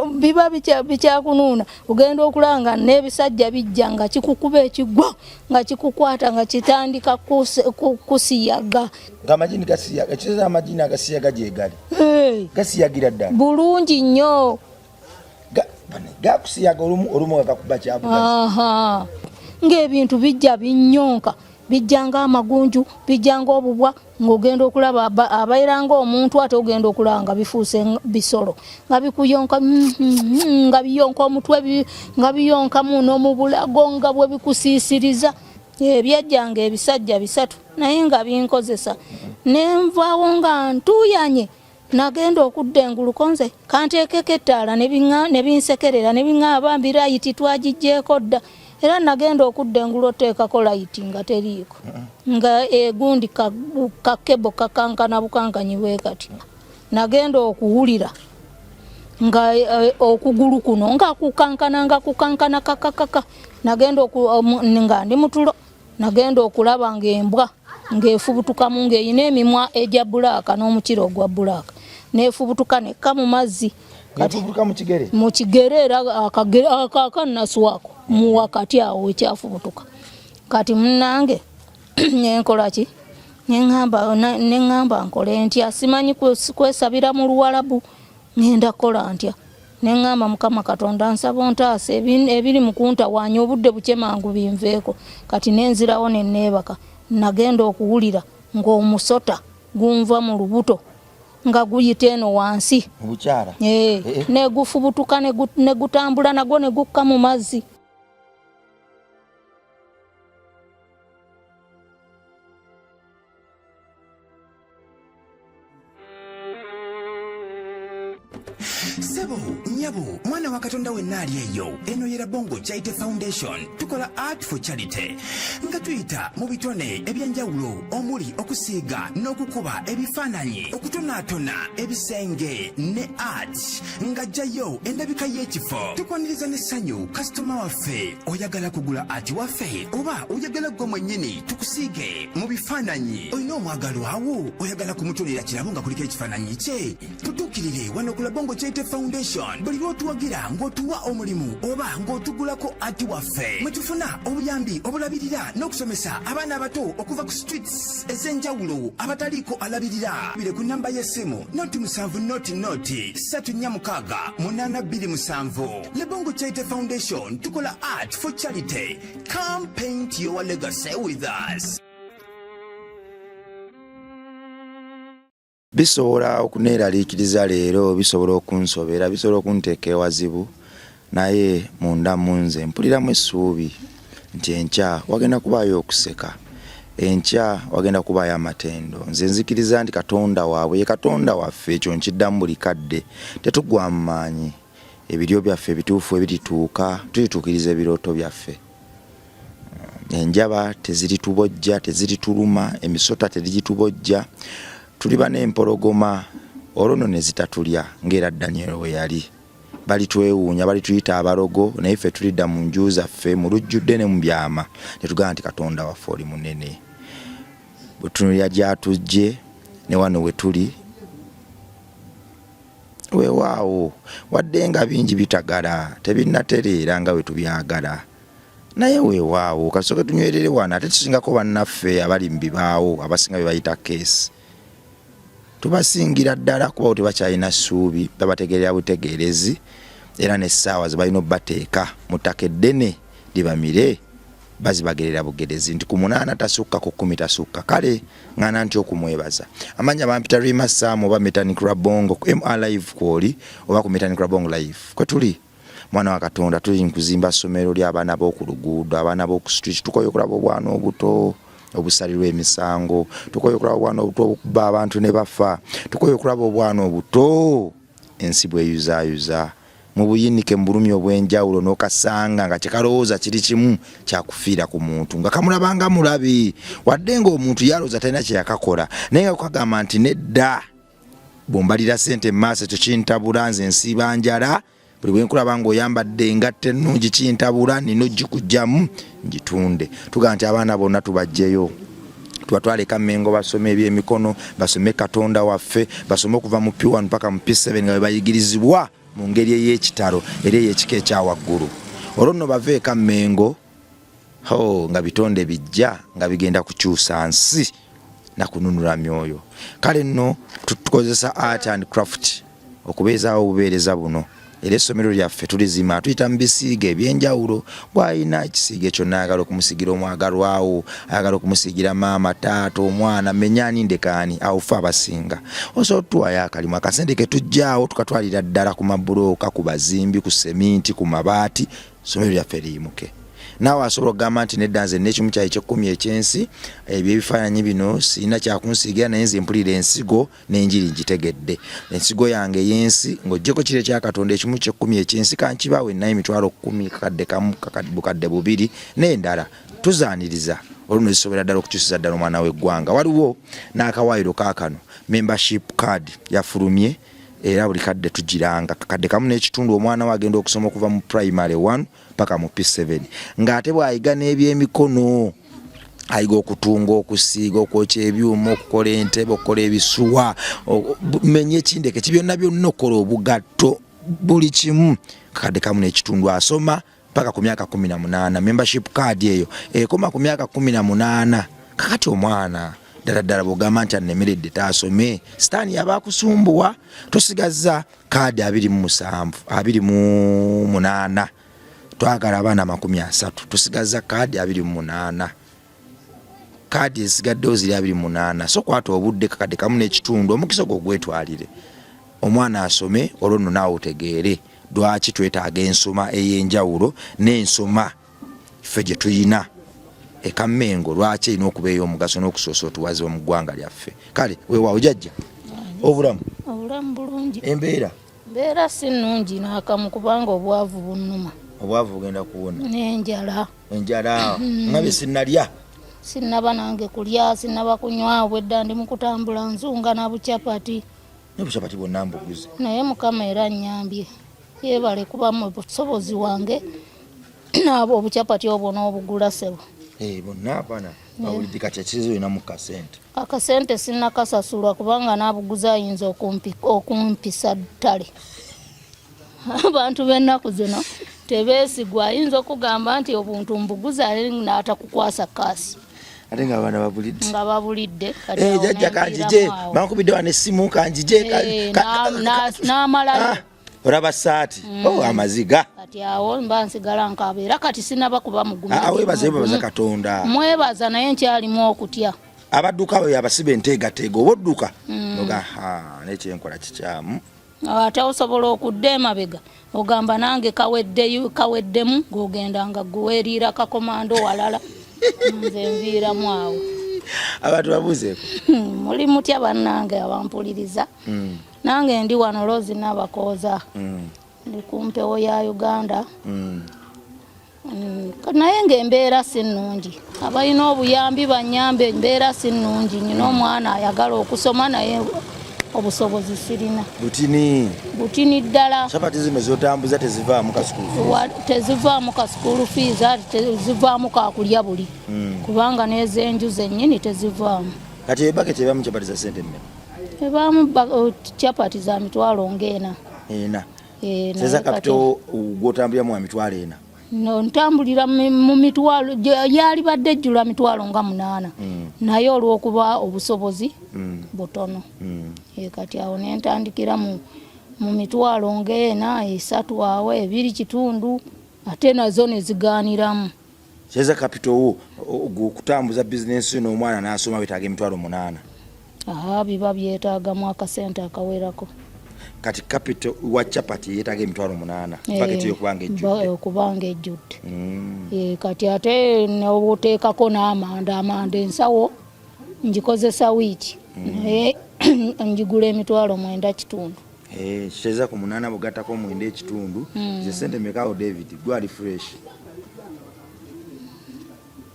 biba bikyakunuuna ogenda okulanga n'ebisajja bijja nga kikukuba ekigwo nga kikukwata nga kitandika kusiyaga ng'amagini gasiyaga ekiza amagini agasiyaga gye gali gasiyagira ddala bulungi nnyo gakusiyaga olumu gakakuba kyabugazi ng'ebintu bijja binyonka bijjanga amagunju bijjanga obubwa ng'ogenda okulaba abairanga omuntu ate ogenda okulanga bifuuse bisolo nga bikuyonka nga biyonka omutwe nga biyonka muno mu bulago nga bwe bikusiisiriza ebyajjanga ebisajja 3 naye nga binkozesa nenvaawo nga ntuyanye nagenda okudda enguluko nze kanteekeko ettaala ne binsekerera ne biŋŋaaba mbirayiti twagijjeeko dda era nagenda okudda engulo teekako layiti nga teriiko nga egundi kakebo kakankana bukankanyi bwe kati nagenda okuwulira nga okugulu kuno nga kukankana kakakaka nagenda nga ndi mutulo nagenda okulaba ng'embwa ng'efubutukamu ng'eyina emimwa egya bulaaka n'omukiro ogwa bulaaka nefubutuka nekka mu mazzi mu kigere era akakannaswako mu wakati awo ekyafubutuka kati munnange nenkolaki neŋŋamba nkole ntya simanyi kwesabira mu Luwarabu ngenda kola ntya neŋŋamba Mukama Katonda nsaba ontaasa ebiri mu kuntawaanya obudde buke mangu binveeko kati nenzirawo nenneebaka nagenda okuwulira ng'omusota gunva mu lubuto nga guyita eno wansi obukyala negufubutuka negutambula nagwo negukka mu mazzi Sebo, nyabo, mwana wa Katonda wenna ali eyo. Eno yera Bongo Charity Foundation. Tukola art for charity. Nga tuyita mu bitone ebyenjawulo omuli okusiiga n'okukuba ebifaananyi, okutonaatona ebisenge ne art. Nga jjayo endabika y'ekifo. Tukwaniriza n'essanyu kasitoma waffe. Oyagala kugula art waffe oba oyagala gwe mwennyini tukusiige mu bifaananyi. Olina omwagalwa awo oyagala kumutonera kirabo nga kuliko ekifaananyi kye. Tutuukirire wano ku Bongo Charity Foundation. Buli lw'otuwagira ng'otuwa omulimu oba ng'otugulako ati waffe mwe tufuna obuyambi obulabirira n'okusomesa abaana abato okuva ku streets ez'enjawulo abataliiko alabirira. Bire ku nnamba y'essimu noti 7 noti 346 Le Bongo Charity Foundation tukola art for charity. Come paint your legacy with us. Bisobola okuneeraliikiriza leero, bisobola okunsobera, bisobola okunteeka ewazibu, naye munda munze mpuliramu essuubi nti enkya wagenda kubaayo okuseka, enkya wagenda kubaayo amatendo. Nze nzikiriza nti Katonda waabwe ye Katonda waffe, ekyo nkiddamu buli kadde. Tetugwamu maanyi, ebiryo byaffe ebituufu ebirituuka, tulituukiriza ebirooto byaffe. Enjaba teziritubojja, tezirituluma, emisota terigitubojja. Tuliba n'empologoma olwo ne zitatulya ng'era Daniel we yali. Balitwewuunya, balituyita abalogo, naye ffe tulidda mu nju zaffe mu lujjudde ne mu byama ne tugamba nti Katonda waffe oli munene. Bwe tutunulira gy'atujje ne wano we tuli weewaawo wadde nga bingi bitagala tebinnatereera nga we tubyagala, naye weewaawo kasooke tunywerere wano ate tusingako bannaffe abali mu bibaawo abasinga bye bayita keesi. Tubasingira ddala kuba tebakyalina ssuubi, babategeerera butegeerezi era n'essaawa ze balina obbateeka mu ttaka eddene libamire bazibagerera bugerezi nti ku 8 tasukka ku 10 tasukka. Kale ngana nti okumwebaza amanya bampita Rima Sam oba Mechanic Rabongo ku MR Live kwoli oba ku Mechanic Rabongo Live kwe tuli mwana wa Katonda tuli nkuzimba ssomero ly'abaana b'oku luguudo, abaana b'oku street. Tukoye okulaba obwana obuto obusalirwa emisango, tukoye okulaba obwana obuto obukuba abantu ne bafa, tukoye okulaba obwana obuto ensi bweyuzaayuza mu buyinike mu bulumi obw'enjawulo n'okasanga nga kyekalowooza kiri kimu kyakufiira ku muntu nga kamulabanga mulabi wadde ng'omuntu yalowooza talina kye yakakola naye nga kukagamba nti nedda bw'ombalira ssente mu maaso ekyo kintabula, nze nsiiba njala, buli bwe nkulaba ng'oyambadde engatte ennungi kintabula, nina ogikugjamu ngitunde. Tugamba nti abaana bonna tubaggyeyo tubatwaleka Mengo basome ebyemikono, basome Katonda waffe, basome okuva mu P1 mpaka mu P7 nga bayigirizibwa mu ngeri ey'ekitalo era ey'ekika ekyawaggulu. Olwo nno bava eka Mmengo nga bitonde bijja nga bigenda kukyusa nsi na kununula myoyo. Kale nno tukozesa art and craft okubeezaawo obubeereza buno. Era essomero lyaffe tulizima tuyita mu bisiige ebyenjawulo. Bw'alina ekisiige kyonna ayagala okumusigira omwagalwawo, ayagala okumusigira maama, taata, omwana, menyaani ndekaani, awo ffe abasinga osobola otuwayo akalimu akasente ke tujjaawo tukatwalira ddala ku mabulooka, ku bazimbi, ku seminti, ku mabaati, essomero lyaffe liyimuke. Naawe asobola okugamba nti nedda nze n'ekimu kyayi ky'ekkumi ekyensi ebyo ebifaananyi bino sirina kyakunsiigira naye nze mpulira ensigo n'enjiri ngitegedde. Ensigo yange ey'ensi ng'oggyeko kire kya Katonda ekimu ky'ekkumi ekyensi kankibaawe naye emitwalo 10 kakadde kamu bukadde bubiri n'endala tuzaaniriza olwo zisobera ddala okukyusiza ddala omwana w'eggwanga. Waliwo n'akawaayiro kaakano membership card yafulumye era buli kadde tugiranga kakadde kamu n'ekitundu omwana we agenda okusoma okuva mu primary 1 paka mu P7 ng'ate bw'ayiga n'ebyemikono ayiga okutunga, okusiiga, okwokya ebyuma, okukola entebe, okukola ebisuwa, menye ekindeke byonna byonna okola obugatto buli kimu kakadde kamu n'ekitundu asoma paka ku myaka 18. Membership card eyo ekoma ku myaka 18 kakati omwana ddala bw'ogamba nti annemeredde taasome sitaani yaba akusumbuwa. Tosigaza kaadi 28 twagala abaana 30 tusigaza kaadi 28 kaadi ezisigaddewo ziri 28 so kwata obudde kakadde kamu n'ekitundu omukisa gwo gwetwalire omwana asome olwo nno naawe otegeere lwaki twetaaga ensoma ey'enjawulo n'ensoma ffe gye tuyina eka Mmengo lwaki erina okubeeyo omugaso n'okusoosa otuwaze mu ggwanga lyaffe. Kale weewaawo jjajja obulamu bulungi. Embeera si nnungi n'akamu kubanga obwavu bunnuma. Obwavu bugenda kuwona n'enjala ngabe sinnalya sinnaba nange kulya sinnaba kunywa obwedda ndi mu kutambula nzunga na bucapati bwonna mbuguze naye Mukama era annyambye yeebale kuba mu busobozi wange n'abo obucapati obwo n'obugula ssebo. Bonna abaana bawulidde kati ekizibu ina mu kasente. Akasente sinnakasasula kubanga n'abuguza ayinza okumpisa ttale. Abantu b'ennaku zino tebeesigwa ayinza okugamba nti obuntu mbuguza n'atakukwasa kaasi. Ate ng'abaana babulidde. Jjajja kanjije bankubidde wano essimu kanjije n'amalayo. Olaba saati amaziga kati awo mba nsigala nkabeera kati sinaba kuba mugumya. Weebaza Katonda. Mwebaza naye nkyalimu okutya. Abadduka bwe abasiba enteegateega oba odduka oga n'ekyenkola kikyamu. Ate osobola okudda emabega ogamba nange kaweddemu ng'ogenda nga guweeriira kakomando walala nze nviiramu awo. Abantu babuuzeeko muli mutya bannange abampuliriza. Nange ndi wano Lozi Nabakooza ndi ku mpewo ya Uganda. Naye ng'embeera si nnungi. Abalina obuyambi bannyambe embeera si nnungi. Nyina omwana ayagala okusoma naye obusobozi sirina. Butini ddala. Sapati zino zotambuza tezivaamu ka school fees. Tezivaamu ka school fees tezivaamu ka kulya buli. Kubanga n'ezenju zennyini tezivaamu. Kati ebaketi ebamu capati za sente mmeka? Ebamu capati za mitwalo ng'ena. Seza kapito gw'otambuliramu wa mitwalo 4. No ntambulira mu mitwalo yali badde jjula mitwalo nga 8 naye olw'okuba obusobozi butono kati awo ne ntandikira mu mitwalo ng'ena 3 awo 2 kitundu ate nazo ne zigaaniramu. Seza kapito okutambuza bizinensi n'omwana n'asoma betaaga emitwalo 8. Biba byetaagamu akasente akawerako. Kati capital wa chapati yetaaga emitwalo 8 paketi okubanga ejjudde. Kati ate n'obuteekako n'amanda ensawo ngikozesa wiiki naye njigula emitwalo 9 kitundu. Kiteeza ku 8 bugattako 9 ekitundu ze sente mekaawo David gwali fresh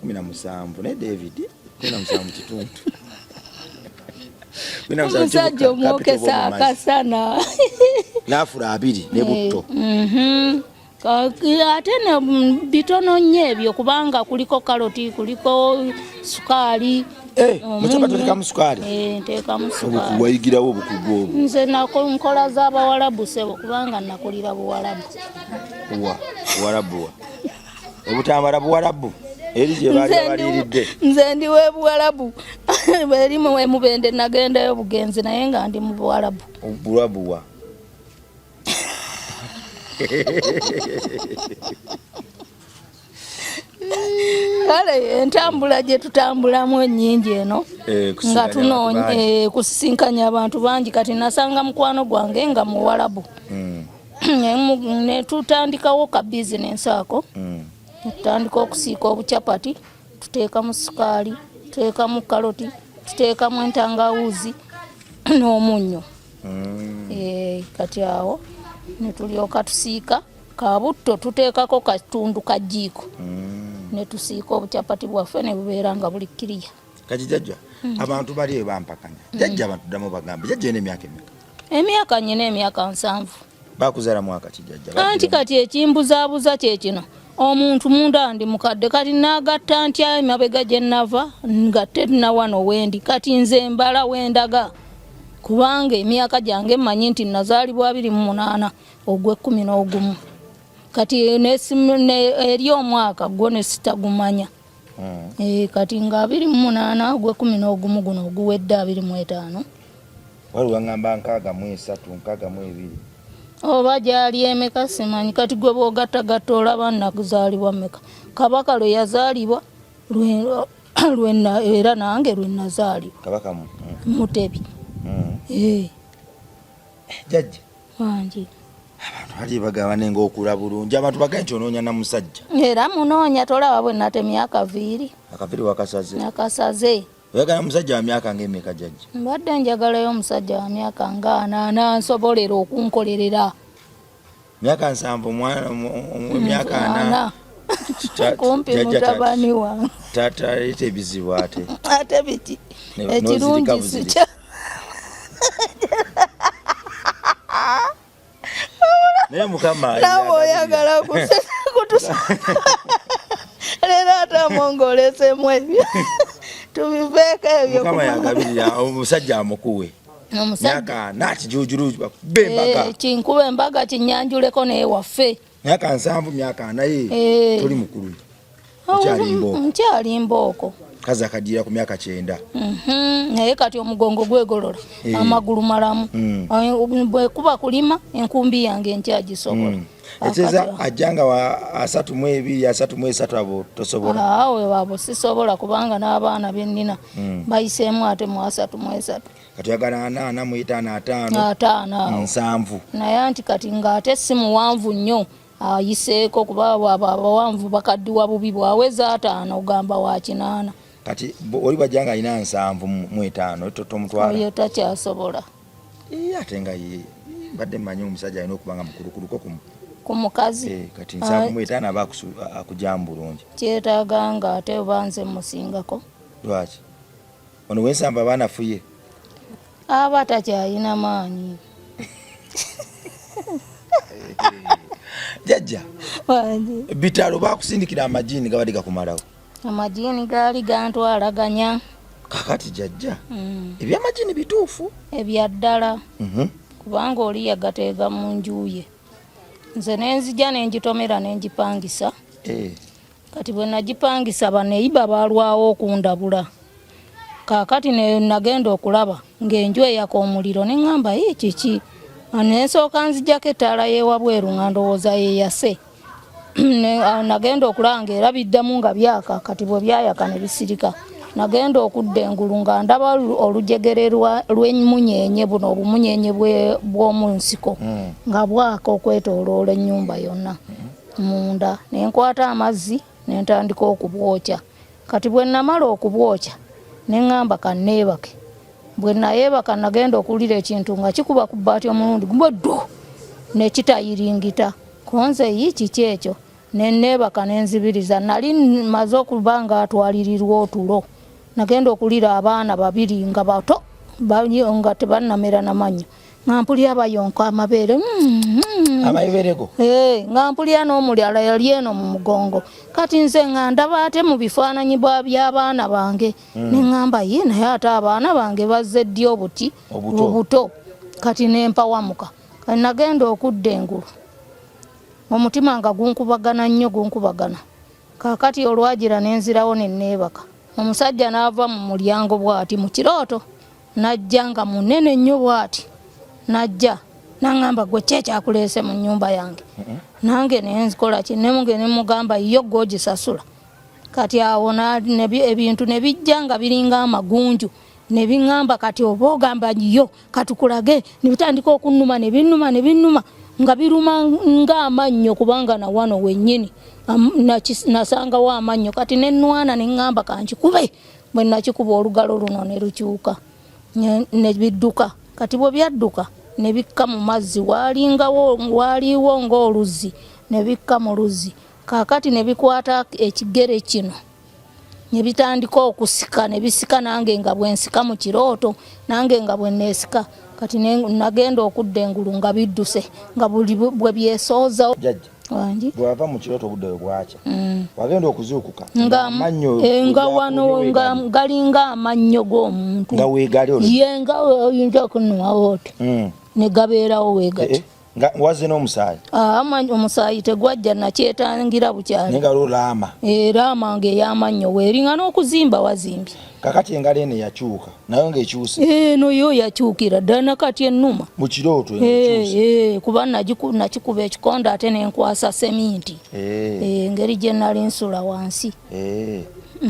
17 ne David 17 kitundu. Omusajja omwokesa akasana n'afula 2 ne butto. Ate ne bitono nnyo ebyo kubanga kuliko karoti kuliko sukaali muchapati olekamu sukaali nteekamu sukaali wayigirawo obukugu obwo nze nkola z'Abawarabu sebo kubanga nakulira Buwarabu Buwarabu obutambala Buwarabu eri gye baali baliiridde nze ndi we Buwarabu eri mu Mubende nagendayo bugenzi naye nga ndi mu Buwarabu Buwarabu kale entambula gye tutambulamu ennyingi eno nga tunoonya kusisinkanya abantu bangi kati nasanga mukwano gwange nga Muwarabu ne tutandikawo ka bizinensi ako tutandika okusiika obucapati tuteekamu sukaali tuteekamu kaloti tuteekamu entangawuzi n'omunnyo kati awo ne tulyoka tusiika kabutto tuteekako katundu kajiiko ne tusiika obucapati bwaffe ne bubeera nga buli kiriya kati jjajja abantu bali bampakanya jjajja abantu ddamu bagambe jjajja ene emyaka emyaka nyina emyaka 7 bakuzaala mwaka kijjajja anti kati ekimbuzaabuza kye kino omuntu munda ndi mukadde kati nagatta ntya emabega gye nnava ngatte nawano wendi kati nze mbala wendaga kubanga emyaka gyange mmanyi nti nazaalibwa 28 ogw'11 kati eri omwaka gwo ne sitagumanya kati nga 28 ogw'11 guno oguwedde 25 waliwo ngamba 63 62 oba gyali emeka simanyi kati gwe bw'ogattagatta olaba nakuzaalibwa meka kabaka lwe yazaalibwa era nange lwe nazaalibwa kabaka Mutebi jjajja wangi abantu bali bagaba nenga okula bulungi abantu bagaye nti onoonya na musajja era munoonya tolaba bwe natemya akaviiri wakasaze oyagala musajja wa myaka ng'emeka jjajja mbadde njagalayo omusajja wa myaka nga 8 nsobolera okunkolerera myaka 7 myaka 4 kumpi mutabani wange tata ite bizibu ate biti ekirungi sikya naye mukama nabo oyagala kutusa leero ate mongolesemu ebyo tubiveeko ebyo mukama yagabirira omusajja amukuwe myaka nati jujuru bembaga kinkuba embaga kinyanjuleko naye waffe myaka 7 myaka 4 tuli mukulu nkyalimbooko kaza akadira ku myaka 9 naye kati omugongo gwegolola amagulu malamu bwekuba kulima enkumbi yange nkyagisobola ekeza ajanga wa 32 33 abo tosobola awe wabo sisobola kubanga n'abaana bennina bayiseemu ate mu 33 kati yagala 8 mu 5 7 naye anti kati ng'ate si muwanvu nnyo ayiseeko kuba abawanvu bakaddiwa bubi bwaweza 5 ogamba wa 8 kati oli bajanga alina 7 mu 5 totomutwala oyo takyasobola ate nga ye badde mmanyi omusajja alina okubanga mukulukuluko ku mukazi kati 7 mu 5 aba akujamba bulungi kyetaaga nga ate banze musingako lwaki ono wensamba banafuye aba takyayina maanyi jjajja bitalo bakusindikira amajini gabadde gakumalawo amajini gaali gantwalaganya kakati jjajja ebyamajini bituufu ebyaddala kubanga oli yagateega mu njuye nze nenzija nenjitomera nenjipangisa kati bwe nagipangisa baneiba balwawo okundabula kakati nagenda okulaba ng'enju eyaka omuliro neŋŋamba kiki nensooka nzijjako ettaala y'ewabweru nga ndowooza yeyase nagenda okulaba ng'erabiddemu nga byaka kati bwe byayaka ne bisirika nagenda okudda engulu nga ndaba olujegere lw'emunyenye buno obumunyenye bw'omu nsiko nga bwaka okwetooloola ennyumba yonna munda nenkwata amazzi nentandika okubwokya kati bwe namala okubwokya neŋŋamba kanneebake bwe nayeebaka nagenda okuwulira ekintu nga kikuba ku bbaati omulundi gubaddu nekitayiringita konze kiki ekyo nenneebaka nenzibiriza nali maze okuba nga atwalirirwa otulo nagenda okulira abaana 2 nga bato nga tebannamera namannyo ngampulya bayonka amabeere amabeerego ngampulya n'omulyala yali eno mu mugongo kati nze nga ndaba ate mu bifaananyi by'abaana bange ne ŋŋamba ye naye ate abaana bange bazze ddi obuto kati nempawamuka kati nagenda okudda engulu omutima nga gunkubagana nnyo kaakati olwagira nenzirawo nenneebaka omusajja n'ava mu mulyango bw'ati mu kirooto najja nga munene nnyo bw'ati najja naŋŋamba gwe ki ekyakuleese mu nnyumba yange nange nenzikola ki nemugamba yo gwogisasula kati awo ebintu ne bijja nga biringa amagunju ne biŋŋamba kati oba ogamba yo katukulage ne bitandika okunnuma ne binnuma nga biruma ng'amannyo kubanga na wano wennyini nasangawo amannyo kati nennwana ne ŋŋamba kankikube bwe nakikuba olugalo luno ne lukyuka ne bidduka kati bwe byadduka ne bikka mu mazzi waaliwo ng'oluzzi ne bikka mu luzzi kaakati ne bikwata ekigere kino ne bitandika okusika ne bisika nange nga bwensika mu kirooto nange nga bwenneesika kati nagenda okudda engulu nga bidduse nga buli bwe byesooza wangi bwava mu kirooto obudde bwe bwakya wagenda okuzuukuka nga wano nga galinga amannyo g'omuntu nga weegali yenga oyinza okunnuma wooti ne gabeerawo weegati wazze n'omusaayi omusaayi tegwajja nakyetangira bukyali engalo laama laama ng'ey'amannyo weeringa n'okuzimba wazimbye kakati engalo eno yakyuka nayo ng'ekyuse eno yo yakyukira ddala nakati ennuma mu kirooto kuba nakikuba ekikondo ate nenkwasa seminti engeri gye nali nsula wansi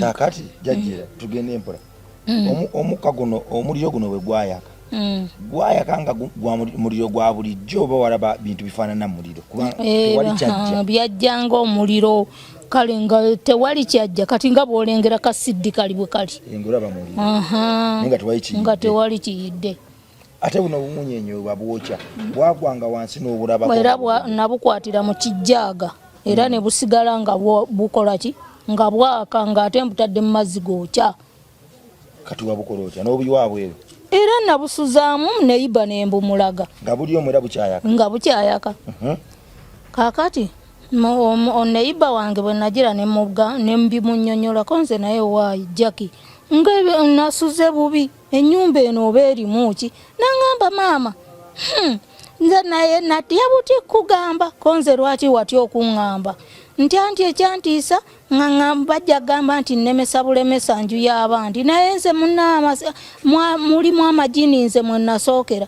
kakati jajjera tugende empola omukka guno omuliro guno bwe gwayaka gwayaka nga muliro gwa bulijjo oba walaba bintu bifaanana muliro kuba tewali kyajja byajjanga omuliro kale nga tewali kyajja kati nga bw'olengera kasiddi kali bwe kali engolaba muliro nga tewali kiyidde ate buno bumunyenye babwokya bwagwanga wansi n'obulaba era nabukwatira mu kijjaaga era ne busigala nga bukola ki nga bwaka ng'ate mbutadde mu mazzi gookya kati wabukola otya n'obuyiwa bweru era nabusuzaamu neyiba nembumulaga nga buli omu era bukyayaka kaakati neyiba wange bwe nagira nembimunnyonnyolako nze naye waayi jaki nga nasuze bubi ennyumba eno oba erimu ki naŋŋamba maama nze naye natya buti kugamba ko nze lwaki watya okuŋŋamba nti ekyantiisa bajja gamba nti nnemesa bulemesa nju y'abandi naye nze mulimu amagini nze mwe nasookera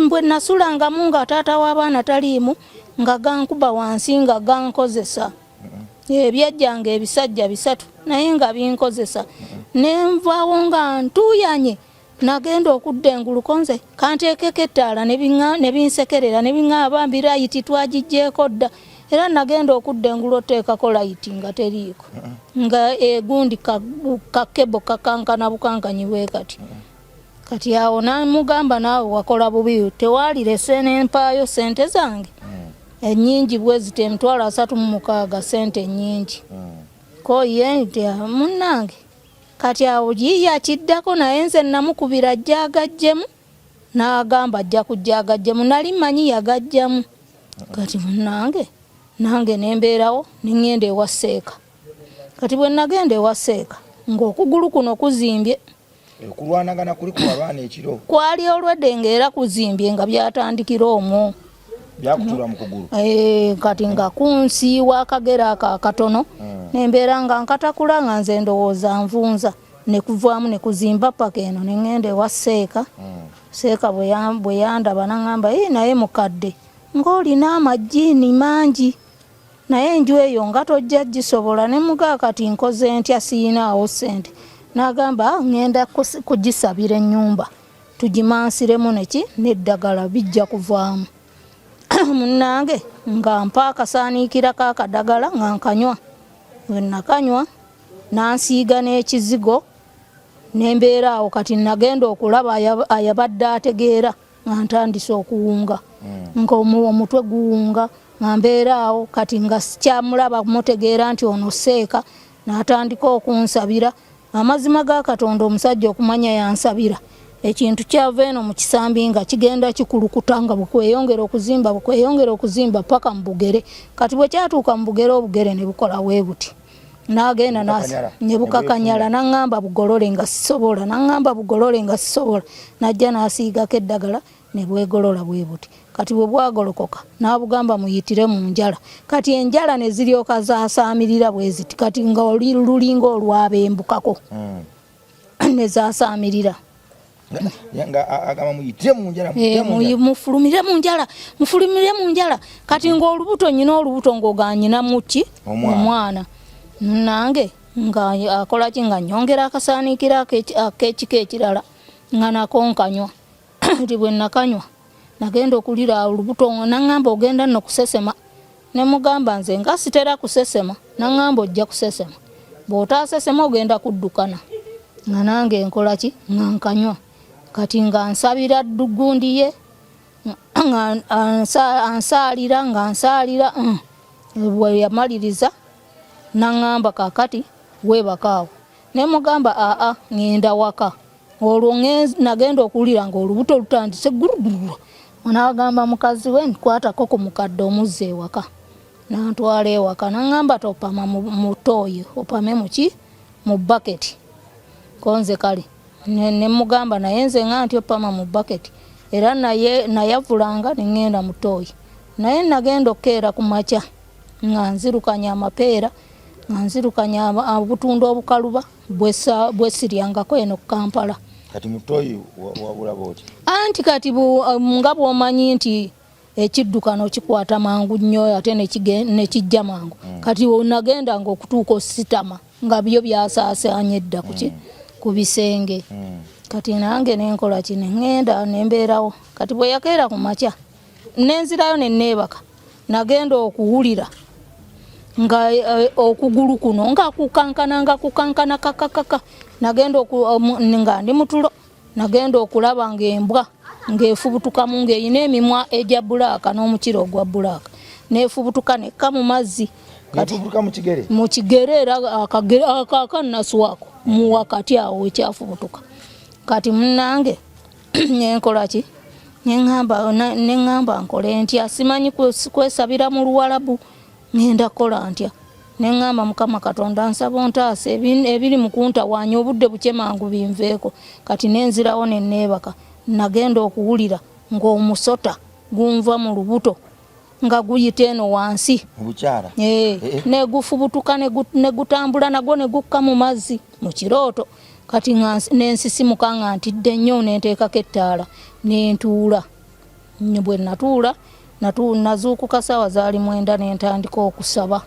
bwe nasulangamu nga taata w'abaana taliimu nga gankuba wansi nga gankozesa ebyajjanga ebisajja 3 naye nga binkozesa nenvaawo nga ntuuyanye nagenda okudda enguluko nze kanteekeko ettaala ne binsekerera ne biŋŋamba mbirayiti twagijjeeko dda era nagenda okudda engulu oteekako layiti nga teriiko nga egundi kakebo kakankana bukankanyi bwe kati awo namugamba naawe wakola bubi tewalirese nempaayo sente zange ennyingi bwezita $36,000 sente nnyingi ko ye nti munnange kati awo yiyakiddako naye nze namukubira ajja agajjemu n'agamba ajja kujja agajjemu nali manyi yagajjamu kati munnange nange nembeerawo neŋŋenda ewa Seeka kati bwe nagenda ewa Seeka ng'okugulu kuno kuzimbye kulwanagana kuli kwalwana ekiro kwali olwedde ng'era kuzimbye nga byatandikira omwo byakutula mu kugulu kati nga kunsiiwa akagera ako akatono nembeera nga nkatakula nga nze ndowooza nvunza ne kuvaamu ne kuzimba paka eno neŋŋenda ewa Seeka Seeka bwe yandaba naŋŋamba naye mukadde ng'olina amajiini mangi naye enju eyo nga tojja gisobola ne mugaa kati nkoze ntya siinaawo ssente n'agamba ŋŋenda kugisabira ennyumba tugimansiremu neki n'eddagala bijja kuvaamu munnange nga mpa akasaaniikira k'akadagala nga nkanywa bwe nakanywa nansiiga n'ekizigo nembeera awo kati nagenda okulaba ayabadde ategeera nga ntandise okuwunga ng'omutwe guwunga nga mbeera awo kati nga sikyamulaba mutegeera nti ono Seeka n'atandika okunsabira amazima ga Katonda omusajja okumanya yansabira ekintu kyava eno mu kisambi nga kigenda kikulukuta nga bukweyongera okuzimba paka mu bugere. Kati bwe kyatuuka mu bugere, obugere ne bukola bwe buti. N'agenda ne bukakanyala, n'aŋŋamba bugolole nga sisobola, n'ajja n'asiigako eddagala ne bwegolola bwe buti. Kati bwe bwagolokoka n'abugamba muyitire mu njala. Kati enjala ne ziryoka zasaamirira bwe ziti, kati nga lulinga olwabembukako ne zasaamirira. Agamba muyitire mu njala, mufulumire mu njala. Kati ng'olubuto nyina olubuto ng'oganyina muki omwana nange nga akola ki nga nyongera akasaanikira ak'ekika ekirala nga nako nkanywa. Kati bwe nakanywa nagenda okulira olubuto n'aŋŋamba ogenda nno kusesema. Ne mugamba nze nga sitera kusesema. N'aŋŋamba ojja kusesema, bw'otaasesema ogenda kuddukana. Nga nange nkola ki nga nkanywa. Kati nga nsabira ddugundi ye nga ansaalira bwe yamaliriza n'aŋŋamba kaakati weebakaawo. Ne mugamba ŋŋenda waka. Olwo nagenda okuwulira ng'olubuto lutandise guruguru. N'agamba mukazi we nkwatako ku mukadde omuzza ewaka. N'antwala ewaka. N'aŋŋamba topama mu tooyi, opame mu baketi. Konze kale ne mugamba naye nze nga nti opama mu baketi. Era nayavulanga ne ŋŋenda mu tooyi. Naye nagenda okkeera ku makya nga nzirukanya amapeera, nga nzirukanya obutunda obukaluba bwe siryangako eno ku Kampala. Kati mutoyi wabulaba oti? Anti kati nga bw'omanyi nti ekiddukano kikwata mangu nnyo ate ne kijja mangu. Kati nagendanga okutuuka ositama nga byo byasaasaanya edda ku bisenge. Kati nange nenkola ki ne ŋŋenda ne mbeerawo. Kati bwe yakeera ku makya nenzirayo ne neebaka. Nagenda okuwulira nga okugulu kuno nga kukankana kakakaka. Nagenda nga ndi mutulo, nagenda okulaba ng'embwa ng'efubutukamu ng'eyina emimwa egya bbulaaka n'omukira ogwa bbulaaka. N'efubutuka nekka mu mazzi. Mu kigere era akannaswako mu wakati awo ekyafubutuka. Kati munnange nenkola ki? Neŋŋamba nkole ntya, simanyi kwesabira mu Luwarabu, ngenda kola ntya? Neŋŋamba Mukama Katonda nsaba ontaase ebiri mu kuntawaanya obudde buke mangu binveeko. Kati nenzirawo ne neebaka. Nagenda okuwulira ng'omusota gunva mu lubuto nga guyita eno wansi. Obukyala? Ne gufubutuka ne gutambula nagwo ne gukka mu mazzi mu kirooto. Kati nensisimuka nga ntidde nnyo nenteekako ettaala nentuula. Bwe natuula nazuukuka ssaawa zaali 9 nentandika okusaba.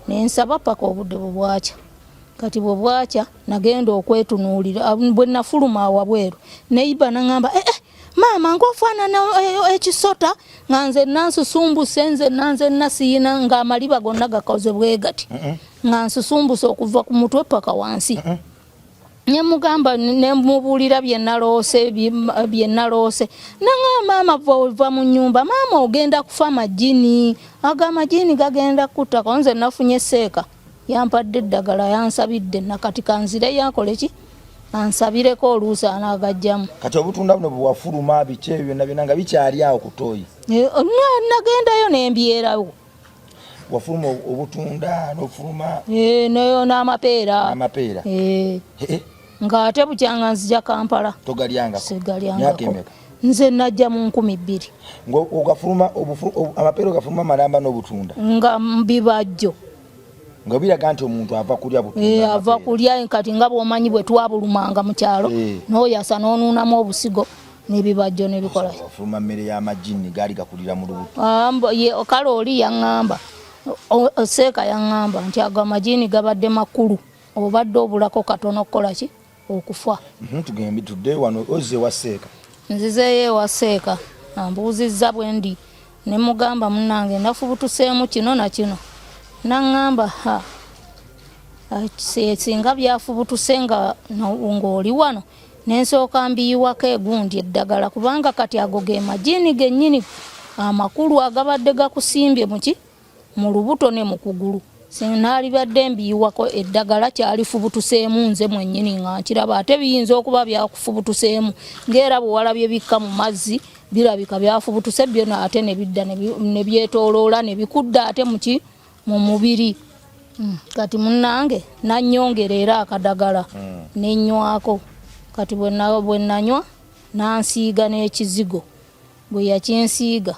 Nensaba paka obudde bwe bwakya. Kati bwe bwakya nagenda okwetunuulira. Bwe nafuluma wabweru neiba n'aŋŋamba maama ng'ofaanana ekisota nga nze nansusumbuse nze nasiina ng'amaliba gonna gakoze bwe gati nga nsusumbuse okuva ku mutwe paka wansi. Ne mugamba ne mubuulira bye naloose. N'aŋŋamba maama va mu nnyumba, maama ogenda kufa majini. Amajini gagenda kuttako. Nze nafunye seeka yampadde eddagala yansabidde nakati kanzire yakole ki ansabireko oluusi anaagajjamu. Kati obutunda buno bwafuluma biki byonna nga bikyali awo ku tooyi? Nagendayo nembyerawo. Wafuluma obutunda n'ofuluma nayo n'amapeera. Amapeera? Ng'ate bukyanga nzija Kampala. Togalyangako? Sigalyangako. Nze najja mu 2000. Ng'ogafuluma amapeera ogafuluma malamba n'obutunda? Nga mbibajjo. Nga biraga nti omuntu ava kulya butunda? Ava kulya. Kati nga bw'omanyi bwe twabulumanga mu kyalo n'oyasa n'onuunamu obusigo n'ebibajjo n'ebikola. Wafuluma mmere y'amajini gaali gakulira mu lubuto? Kale oli yaŋŋamba, seeka yaŋŋamba nti ago amajini gabadde makulu, obadde obulako katono okukola ki? Okufa. Tugembe tudde wano ozze wa seeka? Nzizeeyo ewa seeka ambuuzizza bwe ndi. Ne mugamba munnange nafubutuseemu kino na kino. N'aŋŋamba singa byafubutuse ng'oli wano nensooka mbiyiwako egundi eddagala kubanga kati ago ge majini gennyini amakulu agabadde gakusimbye mu lubuto ne mu kugulu sinali badde mbiyiwako eddagala kyalifubutuseemu nze mwennyini nga nkiraba ate biyinza okuba byakufubutuseemu ng'era bwe walabye bikka mu mazzi birabika byafubutuse byona ate ne bidda ne byetooloola ne bikudda ate mu mubiri. Kati munnange nannyongera era akadagala nenywako. Kati bwe nanywa nansiiga n'ekizigo. Bwe yakinsiiga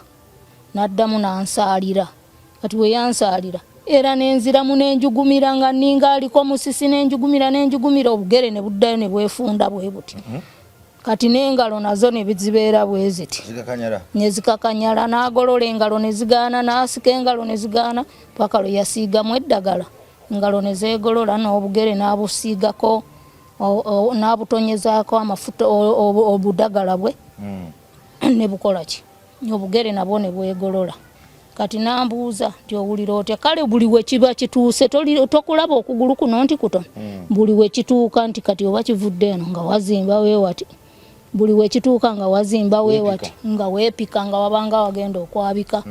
n'addamu nansaalira. Kati bwe yansaalira era nenziramu nenjugumira nga ninga aliko musisi nenjugumira obugere ne buddayo ne bwefunda bwe buti. Kati n'engalo nazo ne bizibeera bwe ziti. Nezikakanyala n'agolola engalo ne zigaana n'asika engalo ne zigaana paka lwe yasiigamu eddagala. Engalo ne zeegolola n'obugere n'abusiigako n'abutonyezaako amafuta obudagala bwe ne bukola ki obugere nabwo ne bwegolola. Kati nambuuza nti owulira otya kale buli we kiba kituuse tokulaba okugulu kuno nti kutono buli we kituuka nti kati oba kivudde eno nga wazimba weewati buli we kituuka nga wazimba weewati nga weepika nga wabanga wagenda okwabika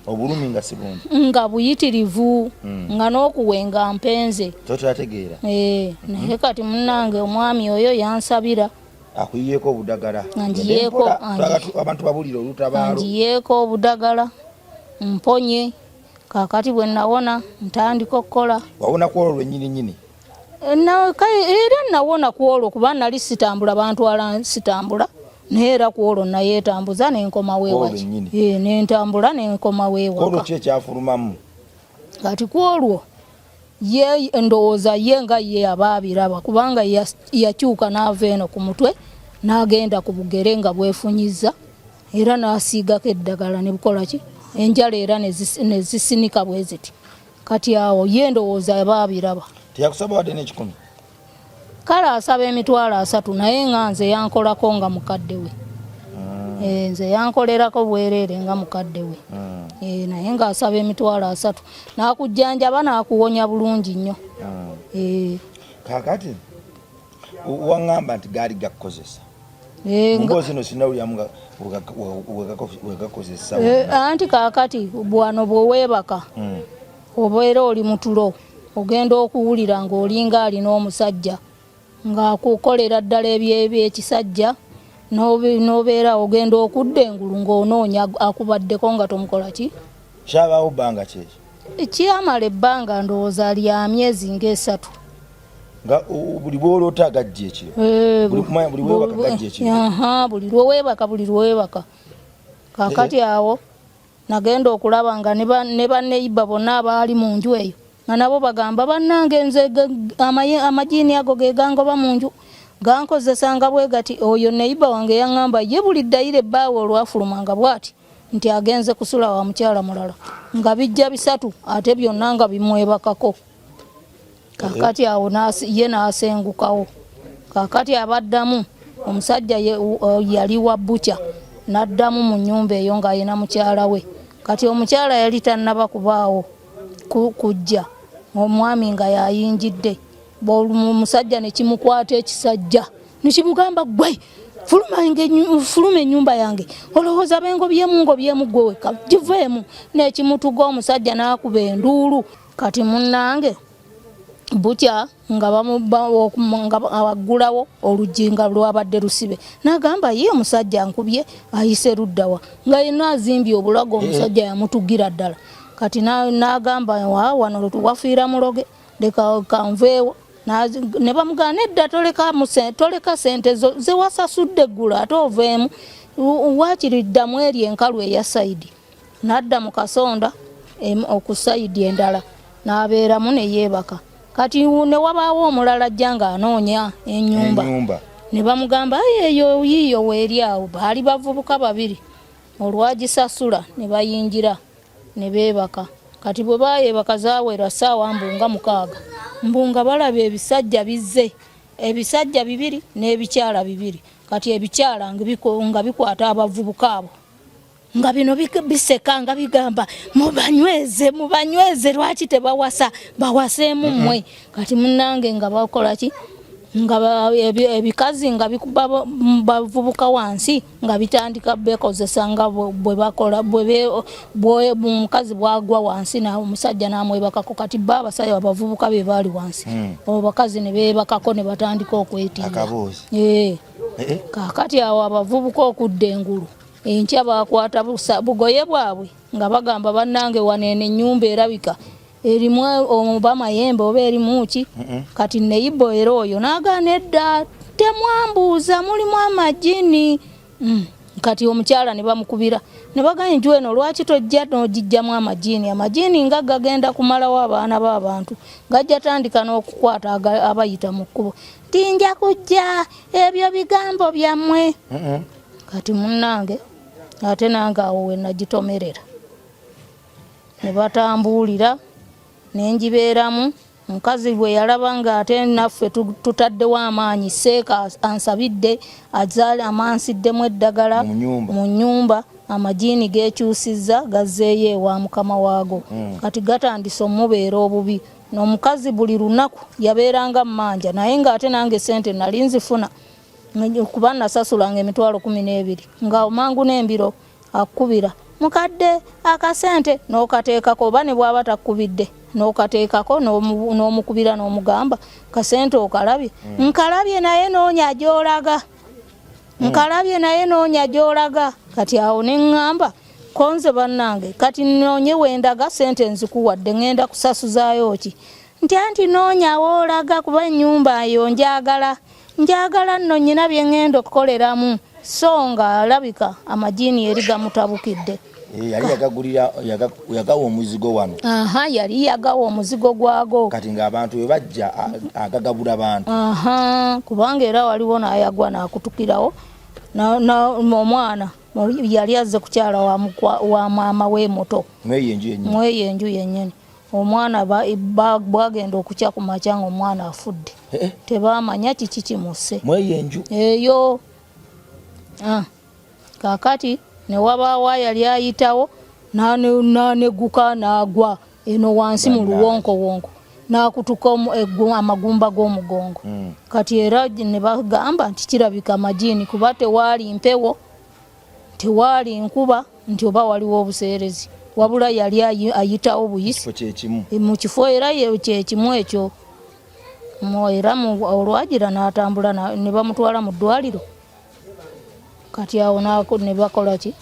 obulumi nga sibungi nga buyitirivu nga n'okuwenga mpenze totategeera naye kati munnange omwami oyo yansabira akuyiyeko obudagala abantu babulira olutabaalo anjiyeko obudagala mponye kakati bwe nawona ntandika okukola wawona ku olwo lwennyini era nawona ku olwo kuba nali sitambula bantwala sitambula naye era ku olwo nayeetambuza nenkoma weewaki nentambula nenkoma weewaka olwo ki ekyafulumamu kati ku olwo ye ndowooza ye nga ye aba abiraba kubanga yakyuka n'ava eno ku mutwe n'agenda ku bugere nga bwefunyiza era n'asiigako eddagala ne bukola ki enjala era ne zisinika bwe ziti kati awo ye ndowooza aba abiraba. Teyakusaba wadde n'ekikumi? Kale asaba emitwalo 3 naye nga nze yankolako nga mukadde we. Nze yankolerako bwereere nga mukadde we. Naye nga asaba emitwalo 3 n'akujjanjaba n'akuwonya bulungi nnyo. Kakati waŋŋamba nti gaali gakukozesa mboozi no sinawulyamu wegakozesa anti kakati bwano bweweebaka obeera oli mutulo ogenda okuwulira ng'olinga alina omusajja ng'akukolera ddala ebyekisajja n'obeera ogenda okudda engulu ng'onoonya akubaddeko nga tomukola ki kyabaawo bbanga kyekyo kyamala ebbanga ndowooza lya myezi nga3 nga buli bwolota agajja ekiro buli lwewaka agajja ekiro buli lwewaka kakati awo nagenda okulaba nga ne baneiba bonna abaali mu nju eyo nga nabo bagamba bannange nze amajiini ago ge gangoba mu nju gankozesanga bwe gati oyo neiba wange yaŋŋamba ye buli ddayiro ebbaawe olwafulumanga bw'ati nti agenze kusula wa mukyala mulala nga bijja 3 ate byonna nga bimwebakako. Kakati awo ye n'asengukawo kakati abaddamu omusajja yali wa bukya n'addamu mu nnyumba eyo ng'ayina mukyala we kati omukyala yali tannaba kubaawo kujja omwami nga yayinjidde omusajja ne kimukwata ekisajja ne kimugamba gwe fuluma ennyumba yange olowooza bengobyemu gwe weka giveemu nekimutuga omusajja n'akuba enduulu. Kati munnange bukya nga abaggulawo oluggi nga lwabadde lusibe n'agamba ye omusajja nkubye ayise luddawa nga yenna azimbye obulago omusajja yamutugira ddala. Kati n'agamba wano tuwafiira muloge leka kanveewo ne bamugana nedda toleka sente zewasasudde eggulu ate oveemu wakiriddamu eri enkalu eya sayidi n'adda mu kasonda okusayidi endala n'abeeramu ne yeebaka. Kati ne wabaawo omulala ajja nga anoonya ennyumba ne bamugamba eyo yiyo weeri awo baali bavubuka 2 olwagisasula ne bayingira ne beebaka. Kati bwe baayebaka zaawera ssaawa mbunga 6 mbunga balaba ebisajja bizze ebisajja 2 n'ebikyala 2 kati ebikyala nga bikwata abavubuka abo nga bino biseka nga bigamba mubanyweze lwaki tebawasa bawaseemu mmwe. Kati munnange nga bakola ki nga ebikazi nga bikuba bavubuka wansi nga bitandika bekozesa nga bwe bakola bwe mukazi bwagwa wansi na omusajja namwebakako kati abasajja abavubuka be bali wansi abo bakazi ne bebakako ne batandika okwetinda kakati awo abavubuka okudda engulu enkya bakwata bugoye bwabwe nga bagamba bannange wanene ennyumba erabika erimu oba mayembe oba erimu ki kati neibo era oyo n'agaana edda temwambuuza mulimu amajini kati omukyala ne bamukubira ne bagamba nti eno lwaki tojja n'ogijjamu amajini nga gagenda kumalawo abaana b'abantu gajja tandika n'okukwata abayita mu kkubo tinja kujja ebyo bigambo byammwe kati munnange ate nange awo we nagitomerera ne batambuulira nenjibeeramu mukazi bwe yalaba nga ate naffe tutaddewo amaanyi seeka ansabidde azaale amansiddemu eddagala mu nnyumba amajini gekyusizza gazzeeyo ewa mukama waago kati gatandise omubeera obubi n'omukazi buli lunaku yabeeranga mmanja naye ng'ate nange sente nali nzifuna kuba nasasulanga emitwalo 12 nga omangu n'embiro akubira mukadde akasente n'okateekako oba ne bw'aba takkubidde n'okateekako n'omukubira n'omugamba kasente okalabye nkalabye naye noonya gy'olaga kati awo ne ŋŋamba konze bannange kati noonye wendaga sente nzikuwadde ŋŋenda kusasuzaayo ki nti noonya woolaga kuba ennyumba yo njagala nno nnyina bye ŋŋenda okukoleramu so nga alabika amajini eri gamutabukidde yali yagawa omuzigo wano yali yagawa omuzigo gwago kati ng'abantu we bajja agagabula bantu kubanga era waliwo n'ayagwa n'akutukirawo omwana yali azze kukyala wa maama w'emoto mweyo enju yennyini omwana bwagenda okukya ku makya nga omwana afudde tebamanya kiki kimuse mweyo enju eyo kakati ne wabaawo yali ayitawo n'aneguka n'agwa eno wansi mu luwonkowonko n'akutuka amagumba g'omugongo kati era ne bagamba nti kirabika amajini kuba tewaali mpewo tewaali nkuba nti oba waliwo obuseerezi wabula yali ayitawo buyisi mu kifo era kyekimu ekyo era olwagira n'atambula ne bamutwala mu ddwaliro kati awo ne bakola ki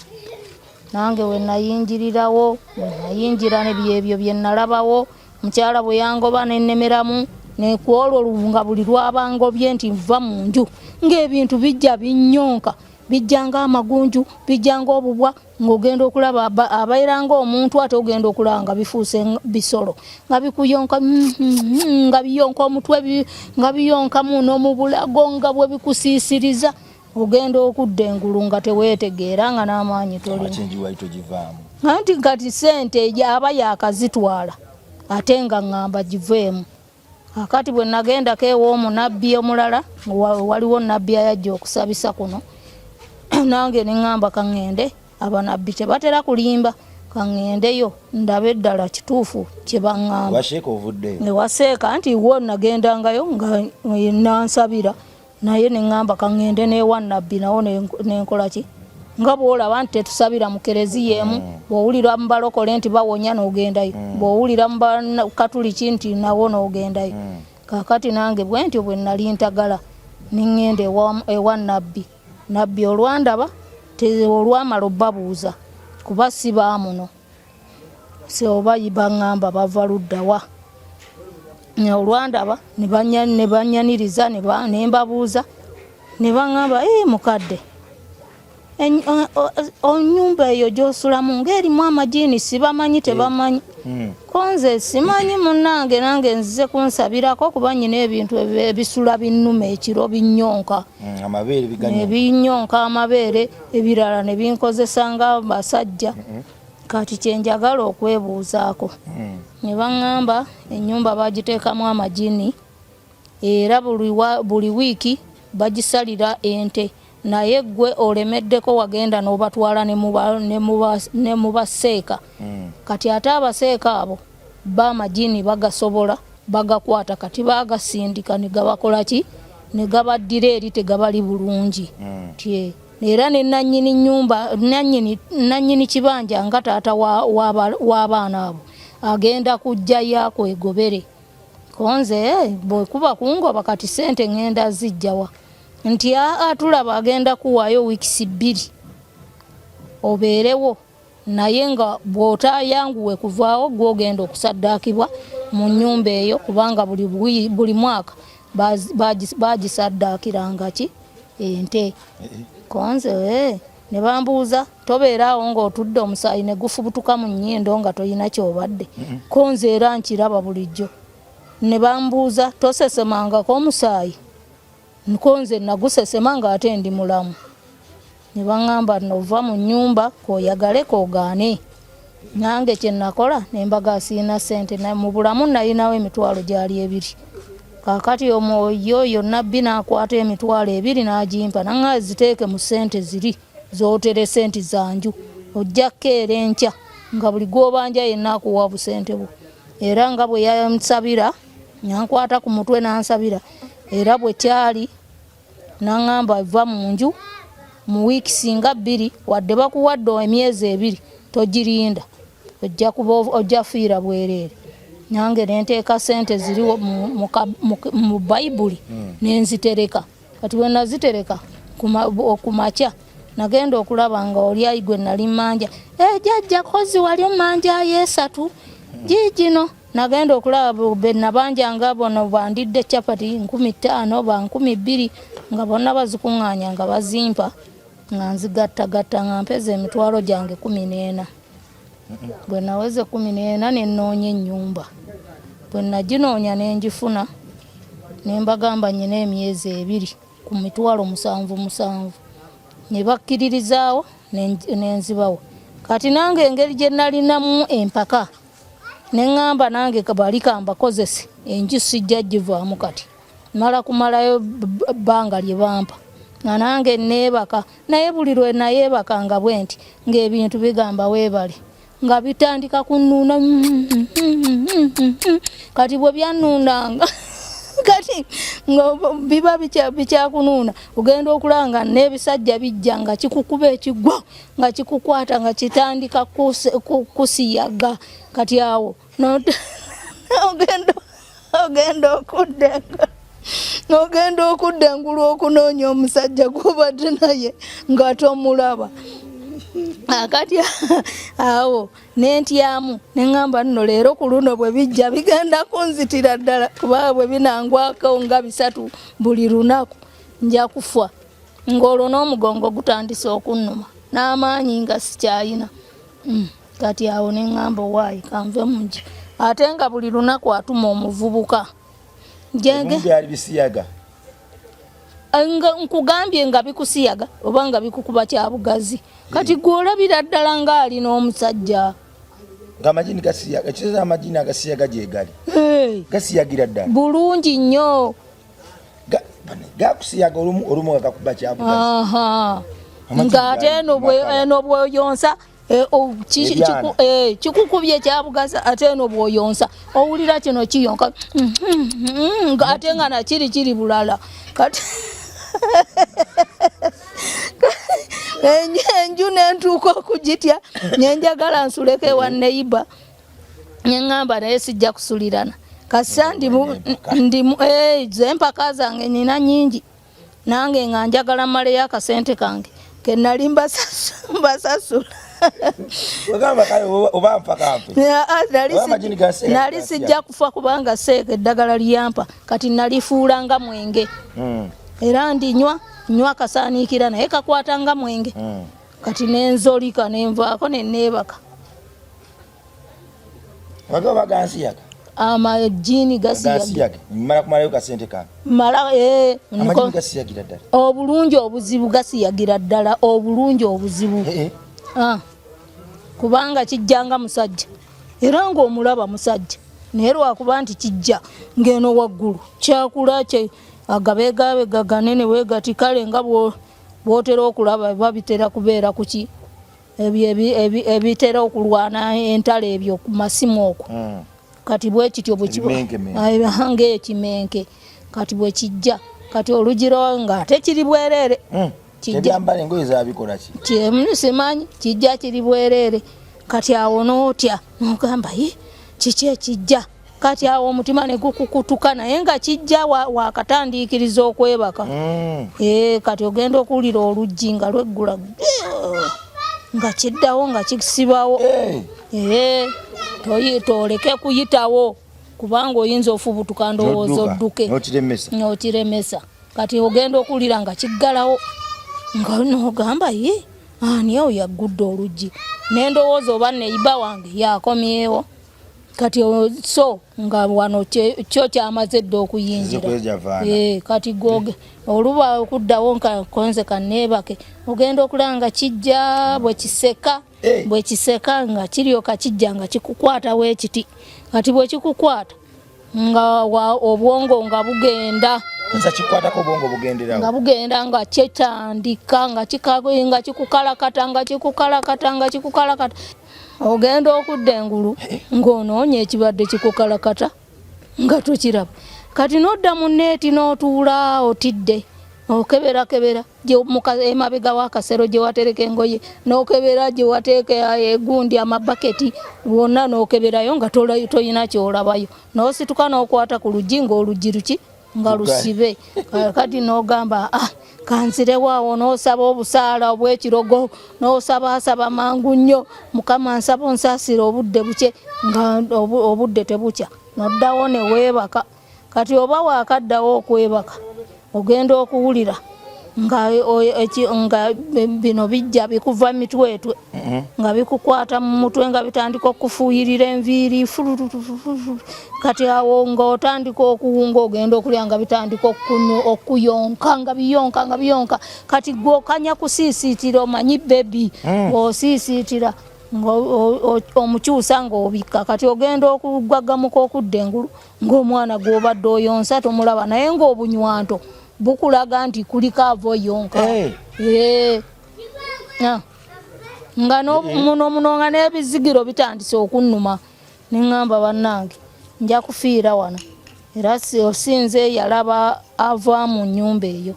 nange we nayinjirirawo nayinjira nebyebyo bye nalabawo mukyala bwe yangoba nennemeramu nekwolwo nga buli lwabangobye nti nva mu nju ng'ebintu bijja binyonka bijjanga amagunju bijjanga obubwa ng'ogenda okulaba abairanga omuntu ate ogenda okulaba nga bifuuse bisolo nga bikuyonka nga biyonka omutwe nga biyonkamu n'omubulago nga bwe bikusiisiriza ogenda okudda engulu nga teweetegeera nga n'amaanyi tolina nti kati sente aba yakazitwala ate nga ŋŋamba giveemu akati bwe nagendako ew'omunabbi omulala waliwo nabbi ayajja okusabisa kuno nange ne ŋŋamba kaŋŋende abanabbi tebatera kulimba kaŋŋendeyo ndabe eddala kituufu kye baŋŋamba newaseeka nti wo nagendangayo nga nansabira naye ne ŋŋamba kaŋŋende n'ewa nabbi nawo nenkola ki nga bw'olaba nti tetusabira mu kereziya emu bw'owulira mu balokole nti bawonya n'ogendayo bw'owulira mu bakatuliki nti nawo n'ogendayo kakati nange bwe ntyo bwe nali ntagala neŋŋenda ewa nabbi nabbi olwandaba olwamala obbabuuza kuba si baamuno si oba baŋŋamba bava luddawa olwandaba ne banyaniriza ne mbabuuza ne baŋŋamba mukadde onyumba eyo gy'osulamu ng'erimu amajini sibamanyi tebamanyi konze simanyi munnange nange nzize kunsabirako kuba nyina ebintu ebisula binnuma ekiro binyonka nebinyonka amabeere ebirala ne binkozesa nga basajja kati kyenjagala okwebuuzaako ne baŋŋamba ennyumba bagiteekamu amajini era buli wiiki bagisalira ente naye gwe olemeddeko wagenda n'obatwala ne mubaseeka kati ate abaseeka abo b'amajini bagasobola bagakwata kati bagasindika ne gabakola ki ne gabaddira eri tegabali bulungi tie era ne nannyini nyumba nannyini kibanja nga taata w'abaana abo agenda kujja yako egobere konze bwekuba kungoba kati sente ngenda zijjawa nti tulaba agenda kuwaayo wiikisi 2 obeerewo naye nga bw'otaayanguwe kuvaawo gwogenda okusaddaakibwa mu nnyumba eyo kubanga buli mwaka bagisaddaakiranga ki ente konze ne bambuuza tobeeraawo ng'otudde omusaayi ne gufubutuka mu nnyindo nga toyina kyobadde konze era nkiraba bulijjo ne bambuuza tosesemangako omusaayi nkonze nagusesema ng'ate ndi mulamu ne baŋŋamba nova mu nnyumba koyagale kogaane nange kye nakola ne mbaga siina ssente mu bulamu nalinawo emitwalo gyali 2 kaakati omwoyo yonna bbi n'akwata emitwalo 2 n'agimpa naŋŋa ziteeke mu ssente ziri zootere ssente zanju ojja kkeera enkya nga buli gw'obanja yenna akuwa busente bwo era nga bwe yansabira nyankwata ku mutwe n'ansabira era bwe kyali naŋŋamba va mu nju mu wiikisi nga 2 wadde bakuwadde emyezi 2 togirinda ojja fiira bwereere nange nenteeka ssente ziri mu bayibuli nenzitereka kati bwe nazitereka ku makya nagenda okulaba nga oli ayigwe nali mmanja jjajja kozi wali mmanja yeesatu giigino nagenda okulaba benabanjanga bono bandidde capati 15 ba 12 nga bonna bazikuŋŋaanya nga bazimpa nga nzigattagatta nga mpeza emitwalo gyange 14 bwe naweze 14 ne nnoonya ennyumba bwe naginoonya ne ngifuna ne mbagamba nyina emyezi 2 ku mitwalo 7 ne bakkiririzaawo ne nzibawo kati nange engeri gye nalinamu empaka ne ŋŋamba nange kabali kambakozese enju sijja givaamu kati mala kumalayo bbanga lye bampa nga nange neebaka naye buli lwe nayeebakanga bwe nti ng'ebintu bigamba weebale nga bitandika kunnuuna kati bwe byannuunanga kati biba bikyakunuuna ogenda okulanga n'ebisajja bijja nga kikukuba ekigwo nga kikukwata nga kitandika kusiyaga kati awo ogenda okudda engulu okunoonya omusajja gw'obadde naye nga tomulaba akati awo nentyamu neŋŋamba nno leero ku luno bwe bijja bigenda kunzitira ddala kuba bwe binangwako nga 3 buli lunaku nja kufa ng'olwo n'omugongo gutandise okunnuma n'amaanyi nga sikyayina kati awo neŋŋamba owaayi kanve mungi ate nga buli lunaku atuma omuvubuka bisiyaga nkugambye nga bikusiyaga oba nga bikukuba kyabugazi kati gw'olabira ddala ng'ali n'omusajja ng'amagini gasiyaga ekiza amagini agasiyaga gye gali gasiyagira ddala bulungi nnyo gakusiyaga olumu gakakuba kyabugazi ng'ate eno bw'oyonsa kikukubye kyabugazi ate eno bw'oyonsa owulira kino kiyonka ng'ate nga nakiri bulala kati enju nentuuka okugitya nenjagala nsuleko ewa neiba neŋŋamba naye sijja kusulirana kasa ndimu zempaka zange nina nyingi nange nga njagala mmaleyo akasente kange kenali mbasasula nali sijja kufa kubanga seeka eddagala lyampa kati nalifuula nga mwenge era ndinywa kasaaniikira naye kakwata nga mwenge kati nenzolika nenvaako neneebaka amajini gasiyaga obulungi obuzibu gasiyagira ddala obulungi obuzibu kubanga kijjanga musajja era ng'omulaba musajja naye lwakuba nti kijja ng'eno waggulu kyakula kye agabeegabega ganene weegati kale nga bw'otera okulaba babitera kubeera ku ki ebitera okulwana entalo ebyo ku masimu okwo kati bwe kityo bwe kibange ekimenke kati bwe kijja kati olugiro nga tekiri bwerere kijamba engoye zabikola ki simanyi kijja kiri bwerere kati awo n'otya n'ogamba kiki ekijja kati awo omutima ne gukukutuka naye nga kijja wakatandiikiriza okwebaka kati ogenda okuwulira oluggi nga lweggula nga kiddawo nga kisibawo toleke kuyitawo kubanga oyinza ofubutuka ndowooza odduke n'okiremesa kati ogenda okuwulira nga kiggalawo nga n'ogamba ani awo yaggudde oluggi n'endowooza oba neiba wange yakomyewo kati so nga wano kyo kyamaze dde okuyingira kati goge oluba okuddawo nka konze kanneebake ogenda okulanga kijja bwe kiseka nga kiryoka kijja nga kikukwata wekiti kati bwe kikukwata nga obwongo nga bugenda nga bugenda nga kyetandika nga kikukalakata ogenda okudda engulu ng'onoonya ekibadde kikukalakata nga tokiraba kati n'odda mu neeti n'otuula otidde okeberakebera emabega w'akasero gye watereka engoye n'okebera gye wateeka egundi amabaketi wonna n'okeberayo nga toyina kyolabayo n'osituka n'okwata ku luggi ng'oluggi luki nga lusibe kati n'ogamba kanzirewaawo n'osaba obusaala obw'ekirogo n'osaba mangu nnyo mukama nsaba onsaasira obudde buke nga obudde tebukya n'oddawo ne weebaka kati oba waakaddawo okwebaka ogenda okuwulira nga bino bijja bikuva mitwetwe nga bikukwata mu mutwe nga bitandika okufuuyirira enviiri kati awo ng'otandika okuwunga ogenda okulya nga bitandika okuyonka nga biyonka kati gw'okanya kusiisiitira omanyi bebi osiisiitira omukyusa ng'obikka kati ogenda okugwaggamuka okudda engulu ng'omwana gw'obadde oyonsa tomulaba naye ng'obunywanto bukulaga nti kuliko ava oyonka nga muno nga n'ebizigiro bitandise okunnuma neŋŋamba bannange nja kufiira wano era osinze yalaba ava mu nnyumba eyo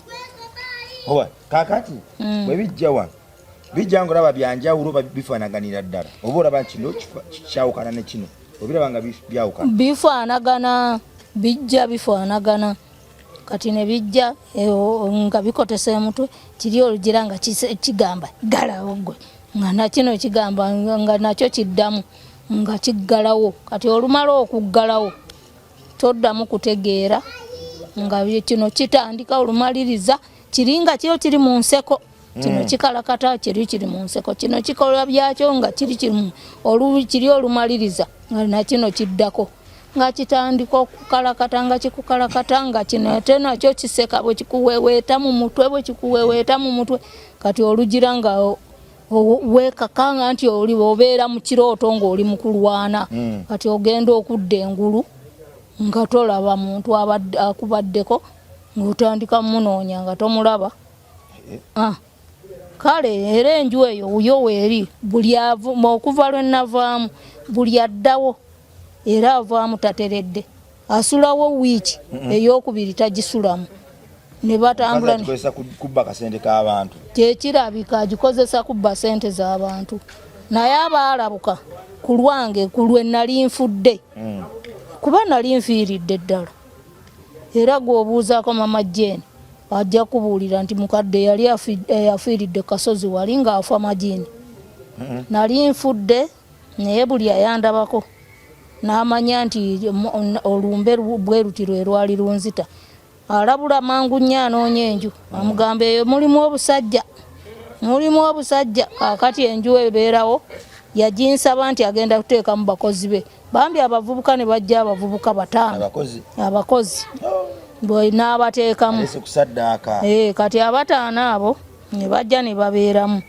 kakati bwe bijja wano bijja ng'olaba byanjawulo bifaanaganira ddala oba olaba kino kikyawukana ne kino obiraba nga byawukana bifaanagana bijja bifaanagana kati ne bijja nga bikotesa emutwe kiri olugira nga kigamba galawo gwe nga nakino kigamba nga nakyo kiddamu nga kiggalawo kati olumala okuggalawo toddamu kutegeera nga kino kitandika olumaliriza kiri nga kyo kiri mu nseko kino kikalakata kiri mu nseko kino kikola byakyo nga kiri olumaliriza nga nakino kiddako nga kitandika okukalakata nga kikukalakata nga kino ate nakyo kiseka bwe kikuweweeta mu mutwe kati olugira nga weekakanga nti obeera mu kirooto ng'oli mu kulwana kati ogenda okudda engulu nga tolaba muntu akubaddeko ng'otandika munoonya nga tomulaba kale era enju eyo yo weeri buli okuva lwe navaamu buli addawo era avaamu tateredde asulawo wiiki ey'okubiri tagisulamu ne batambula kubba kasente k'abantu kyekirabika agikozesa kubba sente z'abantu naye abaalabuka ku lwange ku lwe nali nfudde kuba nali nfiiridde ddala era gw'obuuzaako mama Jane ajja kubuulira nti mukadde yali afiiridde kasozi wali ng'afa majini nali nfudde naye buli ayandabako n'amanya nti olumbe bwe luti lwe lwali lunzita alabula mangu nnyo anoonya enju amugamba eyo mulimu obusajja kakati enju ebeerawo yaginsaba nti agenda kuteeka mu bakozi be bambi abavubuka ne bajja abavubuka 5 abakozi n'abateekamu kati 5 abo ne bajja ne babeeramu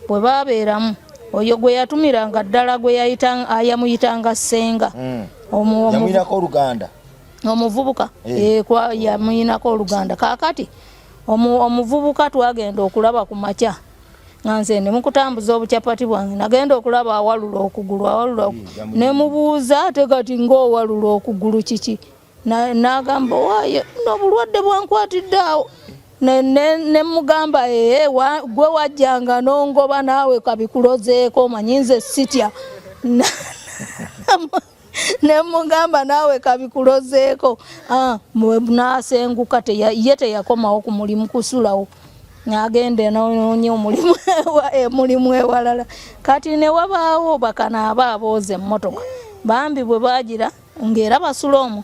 bwe babeeramu oyo gwe yatumiranga ddala gwe yamuyitanga ssenga yamuyinako oluganda omuvubuka yamuyinako oluganda kakati omuvubuka twagenda okulaba ku makya nga nze ne mukutambuza obucapati bwange nagenda okulaba awalula okugulu ne mubuuza ate kati ng'owalula okugulu kiki n'agamba waaye n'obulwadde bwankwatidde awo ne mugamba gwe wajjanga n'ongoba naawe kabikulozeeko manyinze sitya ne mugamba naawe kabikulozeeko n'asenguka ye teyakomawo ku mulimu kusulawo n'agenda noonye omulimu ewalala kati ne wabaawo bakanaaba abooza emmotoka bambi bwe baagira ng'era basula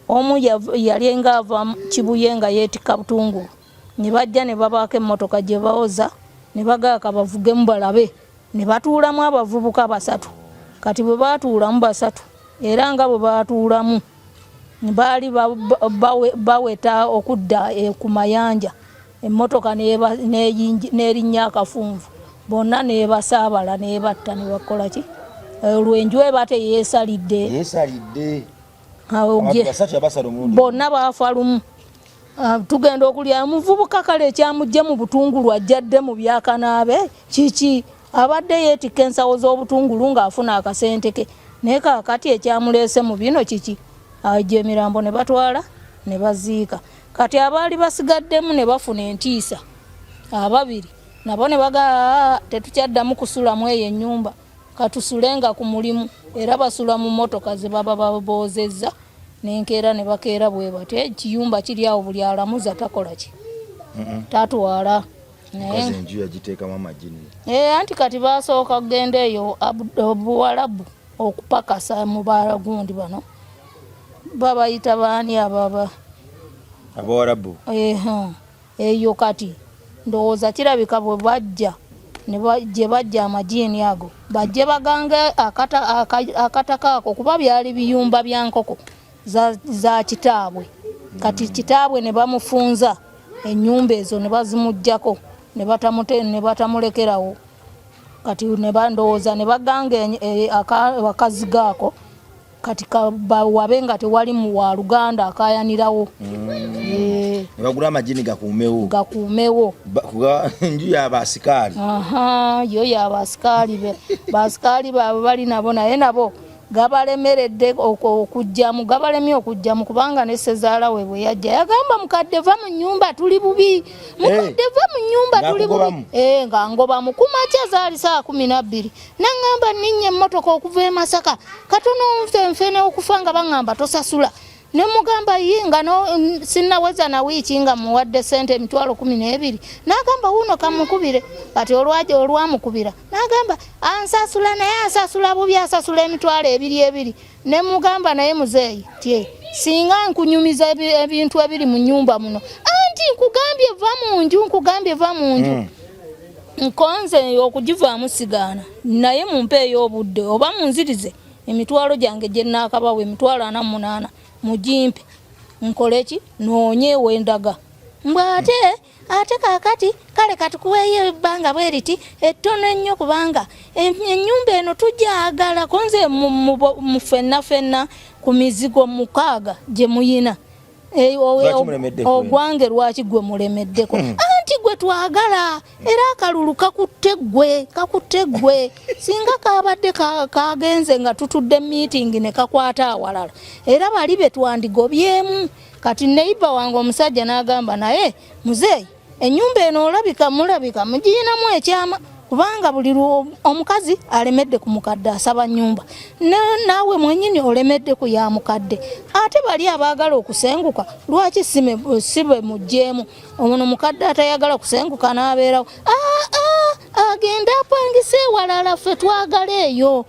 omu yali nga ava Kibuye nga yeetikka Butungulu ne bajja ne babaako emmotoka gye bawoza ne bagaaka bavugemu balabe ne batuulamu abavubuka 3 kati bwe baatuulamu 3 era nga bwe baatuulamu baali baweta okudda ku mayanja emmotoka n'erinnya akafunvu bonna ne basaabala ne batta ne bakola ki olwenju eba teyeesalidde bonna baafa lumu tugenda okulya muvubuka kale ekyamujje mu Butungulu ajjadde mu byakanaabe kiki abadde yeetikka ensawo z'Obutungulu ng'afuna akasente ke naye kaakati ekyamuleese mu bino kiki gye emirambo ne batwala ne baziika kati abaali basigaddemu ne bafuna entiisa 2 nabo ne baga tetukyaddamu kusulamu eyo ennyumba katusulenga ku mulimu era basula mu mmotoka ze baba baboozezza n'enkeera ne bakeera bwe bati ekiyumba kiri awo buli alamuza takola ki tatwala enju yagiteekamu amagini anti kati basooka kugenda eyo Obuwarabu okupakasa mu Baragundi bano babayita baani Abawarabu eyo kati ndowooza kirabika bwe bajja gye bajja amajini ago bajje bagange akataka ako kuba byali biyumba bya nkoko za kitaabwe kati kitaabwe ne bamufunza ennyumba ezo ne bazimujjako ne batamulekerawo kati ne bandowooza ne bagange akaziga ako kati bawabe nga tewali mu wa Luganda akayanirawo ne bagula amajini gakuumewo nju y'abasikali yo y'abasikali basikali baabwe bali nabo naye nabo gabalemeredde okujjamu gabalemye okujjamu kubanga ne Sezaala we bwe yajja yagamba mukadde va mu nnyumba tuli bubi mukadde va mu nnyumba tuli bubi nga ngobamu kumakya zaali saa 12 nangamba ninnya emmotoka okuva e Masaka katono nfenfene okufa nga bangamba tosasula ne mugamba yinga no sinnaweza na wiiki nga muwadde sente emitwalo 12 n'agamba wuno kamukubire kati olwamukubira n'agamba ansasula naye asasula bubi asasula emitwalo 2 ne mugamba naye muzeeyi tye singa nkunyumiza ebintu ebiri mu nnyumba muno anti nkugambye va mu nju nkonze okugivaamu sigaana naye mumpe ey'obudde oba munzirize emitwalo gyange gye nnaakabawo emitwalo 48 mujimpe nkoleki noonye wendaga mbwate ate kakati kale katukuweyo ebbanga bweriti ettono ennyo kubanga ennyumba eno tujagala konze mu fenna ku mizigo 6 gye muyina ogwange lwaki gwe mulemeddeko anti gwe twagala era akalulu kakutte gwe singa kabadde kagenze nga tutudde meeting ne kakwata awalala era bali betwandigobyemu kati neiba wange omusajja n'agamba naye muzeeyi ennyumba eno mulabika mugiyinamu ekyama kubanga buli omukazi alemedde ku mukadde asaba nnyumba naawe mwenyini olemedde ku ya mukadde ate bali abaagala okusenguka lwaki sibe mujjeemu ono mukadde atayagala kusenguka n'abeerawo agenda apangise ewalala ffe twagala eyo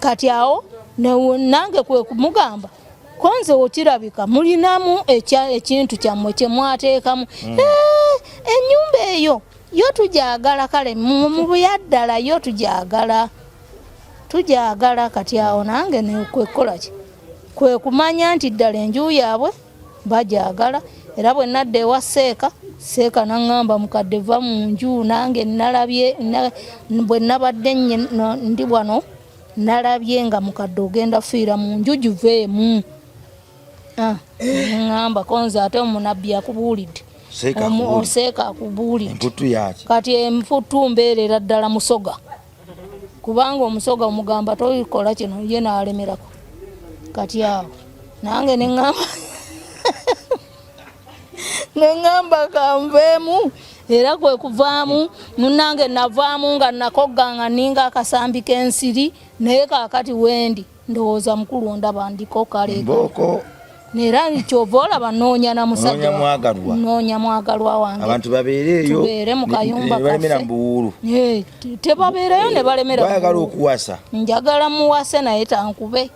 kati awo nange kwe kumugamba konze okirabika mulinamu ekintu kyammwe kye mwateekamu ennyumba eyo yo tujagala kale mu buyaddala yo tujagala kati awo nange nekwekola ki kwe kumanya nti ddala enju yaabwe bajagala era bwe nadda ewa seeka naŋŋamba mukadde va mu nju nange nalabye bwe nabadde ndi wano nalabye nga mukadde ogenda fiira mu nju giveemu ŋŋamba konze ate omunabbi akubuulidde oseeka akubuulidde kati emputu mbeerera ddala musoga kubanga omusoga omugamba toyikola kino ye n'alemerako kati awo nange nengamba kanveemu era kwe kuvaamu munange navaamu nga nakoganga ninga akasambi k'ensiri naye kaakati wendi ndowooza mukulu ndaba ndiko kale mboko nera kyova olaba noonya na musajja noonya mwagalwa wange abantu babeereeyo tubeere mu kayumba balemera mbuwulu tebabeereyo ne balemera bayagala okuwasa njagala muwase naye tankube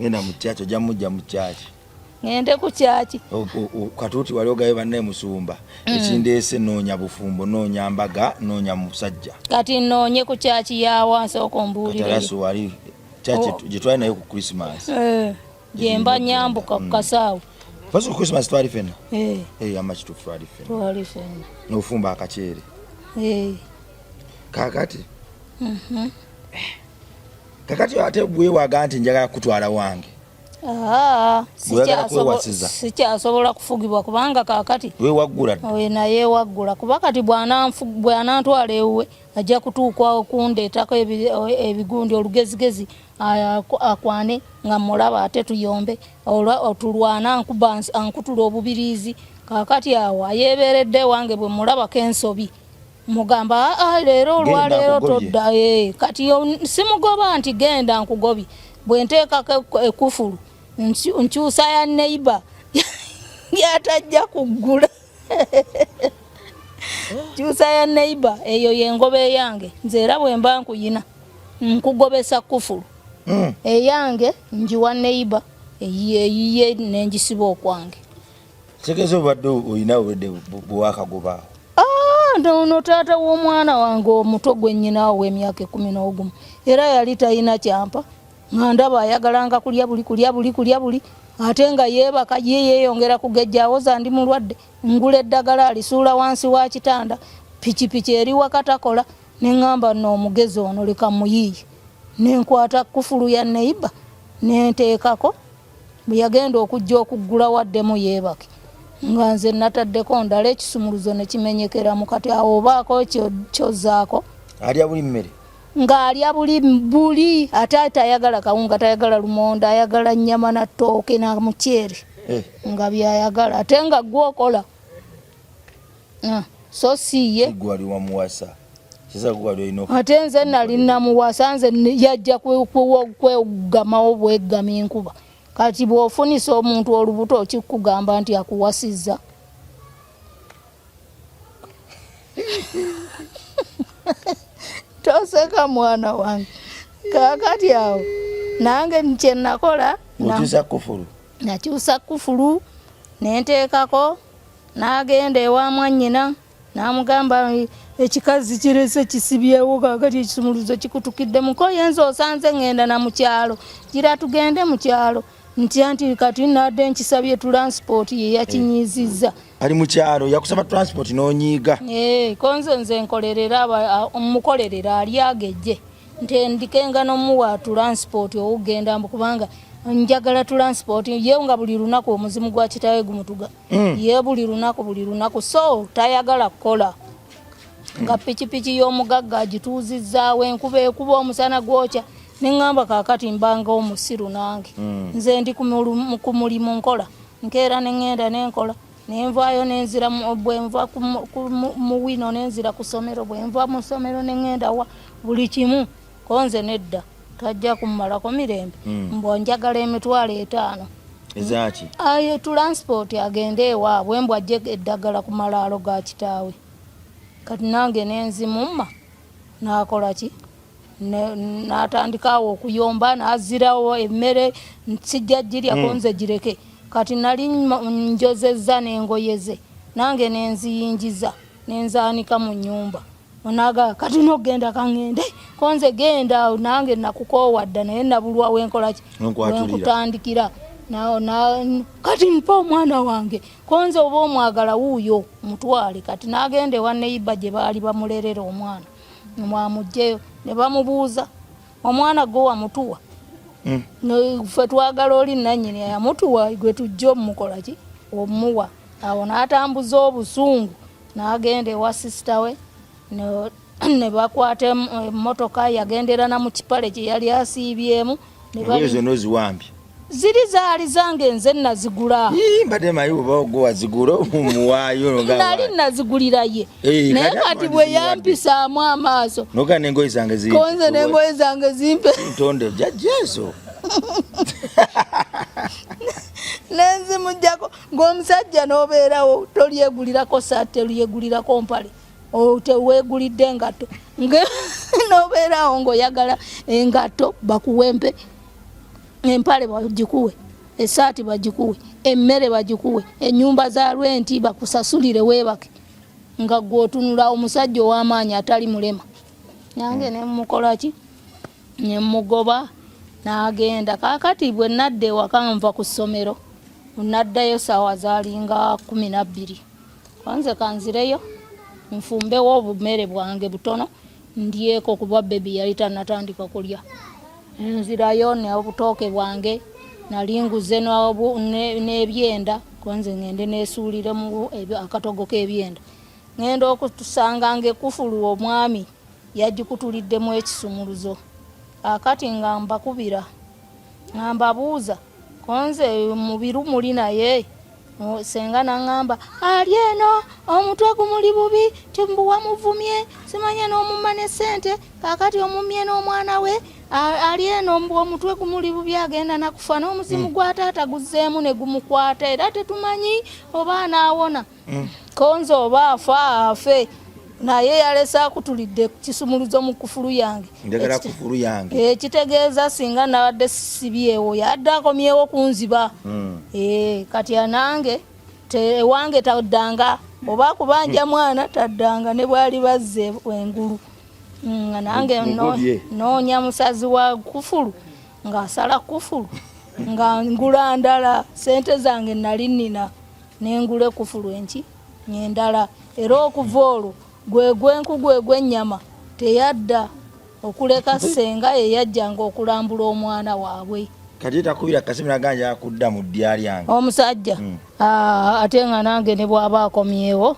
ngenda mu kyaki ojja mujja mu kyaki ngende ku kyaki katuuti wali ogabe banne musumba ekindeese noonya bufumbo noonya mbaga noonya musajja kati noonye ku kyaki yawansi okumbuulire katalaso wali kyaki gyetwali nayo ku Christmas gyemba nyambuka ku kasaawo Paso ku Christmas twali fena amakituufu twali fena n'ofumba akaceere kakati kakati ate bwe waga nti njagala kutwala wange sikyasobola kufugibwa kubanga kakati wewaggula naye waggula kuba kati bwanantwala ewuwe ajja kutuukwa kundeetako ebigundi olugezigezi akwane nga mulaba ate tuyombe tulwana ankutula obubiriizi kakati awo ayebeeredde wange bwe mulabako ensobi mugamba leero olwaleero todda kati simugoba nti genda nkugobye bwe nteekako ekufulu nkyusa ya neighbor yatajja kuggula nkyusa ya neighbor eyo yengobe yange nze era bwe mba nkuyina nkugobesa kufulu eyange njiwa neighbor eyiye nenjisiba okwange kitegeeza obadde oyina obudde bwewakagobaawo ono taata w'omwana wange omuto gwe nnyinawo w'emyaka 11 era yali talina kyampa nga ndaba ayagalanga kulya buli ate nga yeebaka yeeyongera kugejjaawo za ndi mulwadde ngula eddagala alisuula wansi wa kitanda pikipiki eri wakatakola neŋŋamba n'omugezi ono leka muyiiye nenkwata kufulu ya neiba nenteekako bwe yagenda okujja okuggula waddemu yeebake nga nze nataddeko ndala ekisumuluzo ne kimenyekera mu kati awo obaako kyozzaako alya buli mmere ng'alya buli ate tayagala kawunga tayagala lumonda ayagala nnyama na ttooke na muceere nga byayagala ate nga gwokola so siye gwali wamuwasa ate nze nali namuwasa nze yajja kwegamawo bwegama enkuba kati bw'ofunisa omuntu olubuto okikugamba nti akuwasizza toseka mwana wange kakati awo nange kyenakola nakyusa kufulu nenteekako nagenda ewa mwannyina namugamba ekikazi kirese kisibyewo kakati ekisumuluzo kikutukidde mukoyenza osanze ngenda na mukyalo gira tugende mukyalo nti kati nadde nkisabye transport ye yakinyizizza ali mukyalo yakusaba transport n'onyiiga konze nze nkolerera omukolerera ali agejje ntendikenga n'omuwa transport owugenda kubanga njagala transport ye nga buli lunaku omuzimu gwa kitawe gumutuga ye buli lunaku so tayagala kukola nga pikipiki y'omugagga agituuzizzaawo enkuba ekuba omusana gwokya neŋŋamba kakati mbanga omusiru nange nze ndi ku mulimu nkola nkeera neŋŋenda nenkola nenvaayo nenzira bwenva mu wino nenzira ku ssomero bwenva mu ssomero neŋŋenda wa buli kimu konze nedda tajja kummalako mirembe mbwa njagala emitwalo 5 ezaki aye transport agende ewaabwe mbwa ajje eddagala ku malaalo ga kitaawe kati nange nenzimumma nakola ki natandikawo okuyomba nazirawo emmere sijja girya konze gireke kati nali njozezza n'engoyeze nange nenziyingiza nenzaanika mu nyumba onaga kati nogenda kangende konze genda nange nakukoowadda naye nabulwa wenkolaki wenkutandikira kati mpa omwana wange konze oba omwagala wuuyo mutwale kati nagende wa neiba gye baali bamulerera omwana mwamugjeyo ne bamubuuza omwana gwe wamutuwa ffe twagala oli nannyini yamutuwa gwe tujja omukola ki omuwa awo n'atambuza obusungu n'agenda ewa sisita we ne bakwata emmotoka yagenderana mu kipale kye yali asiibyemu ezo noziwambye ziri zaali zange nze nazigula mbadde mayi oba gwe wazigula omumuwaayo nali nazigulira ye naye kati bwe yampisaamu amaaso noga n'engoye zange konze n'engoye zange zimpe ntonde jajja ezo nenzimujjako ng'omusajja n'obeerawo tolyegulirako saati teryegulirako mpale teweegulidde engatto n'obeerawo ng'oyagala engatto bakuwempe empale bagikuwe esaati bagikuwe emmere bagikuwe ennyumba za rwenti bakusasulire weebake nga gw'otunula omusajja ow'amaanyi atali mulema nange nemukolaki nemugoba n'agenda kaakati bwe nadda ewaka nva ku ssomero naddayo saawa zaalinga 12 kwanze kanzireyo nfumbewo obumere bwange butono ndyeko kuba bebi yali tannatandika kulya nzirayo n'obutooke bwange nali nguze n'ebyenda kwanze ngende neesuuliremu akatogo k'ebyenda ngenda okutusanga ng'ekufulu omwami yagikutuliddemu ekisumuluzo akati nga mbakubira nga mbabuuza konze mu birumuli naye senga naŋŋamba ali eno omutwe gumuli bubi timbuwa muvumye simanya n'omumma ne ssente kakati omumye n'omwana we ali eno mbu omutwe gumuli bubi agenda nakufa n'omuzimu gwa taata guzzeemu ne gumukwata era tetumanyi oba anaawona konze oba afe naye yalese akutulidde kisumuluzo mu kufulu yange njagala kufulu yange ekitegeeza singa nabadde sibyewo yadde akomyewo kunziba kati anange ewange taddanga oba kubanja mwana taddanga ne bwali bazze engulu nange noonya musazi wa kufulu ng'asala kufulu nga ngula ndala sente zange nali nnina nengule kufulu enki nyendala era okuva olwo gwegwenku gwegwennyama teyadda okuleka senga yeyajjanga okulambula omwana waabwe kati takubira kasimira ganja akudda mu ddya lyange omusajja ate nga nange ne bw'aba akomyewo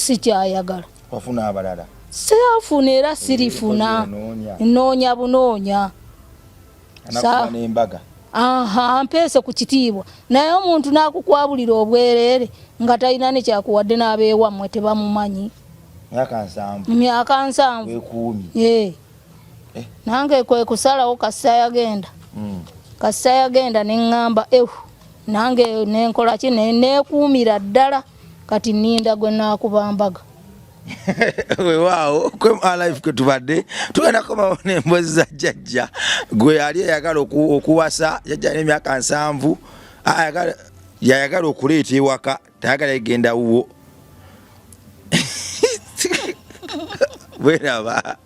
sikyayagala ofuna abalala sirafuna era sirifuna nnoonya bunoonya n'embaga mpeese ku kitiibwa naye omuntu n'akukwabulira obwereere nga talina ne kyakuwadde n'abeewammwe tebamumanyi myaka 7 nange kwe kusalawo kasita yagenda neŋŋamba nange nenkola ki neekuumira ddala kati nninda gwe naakubambaga weewaawo kwe alive kwe tubadde tugenda komawo n'emboozi za jjajja gwe ali ayagala okuwasa jjajja n'emyaka 7 yayagala okuleeta ewaka tayagala egenda wuwo bweraba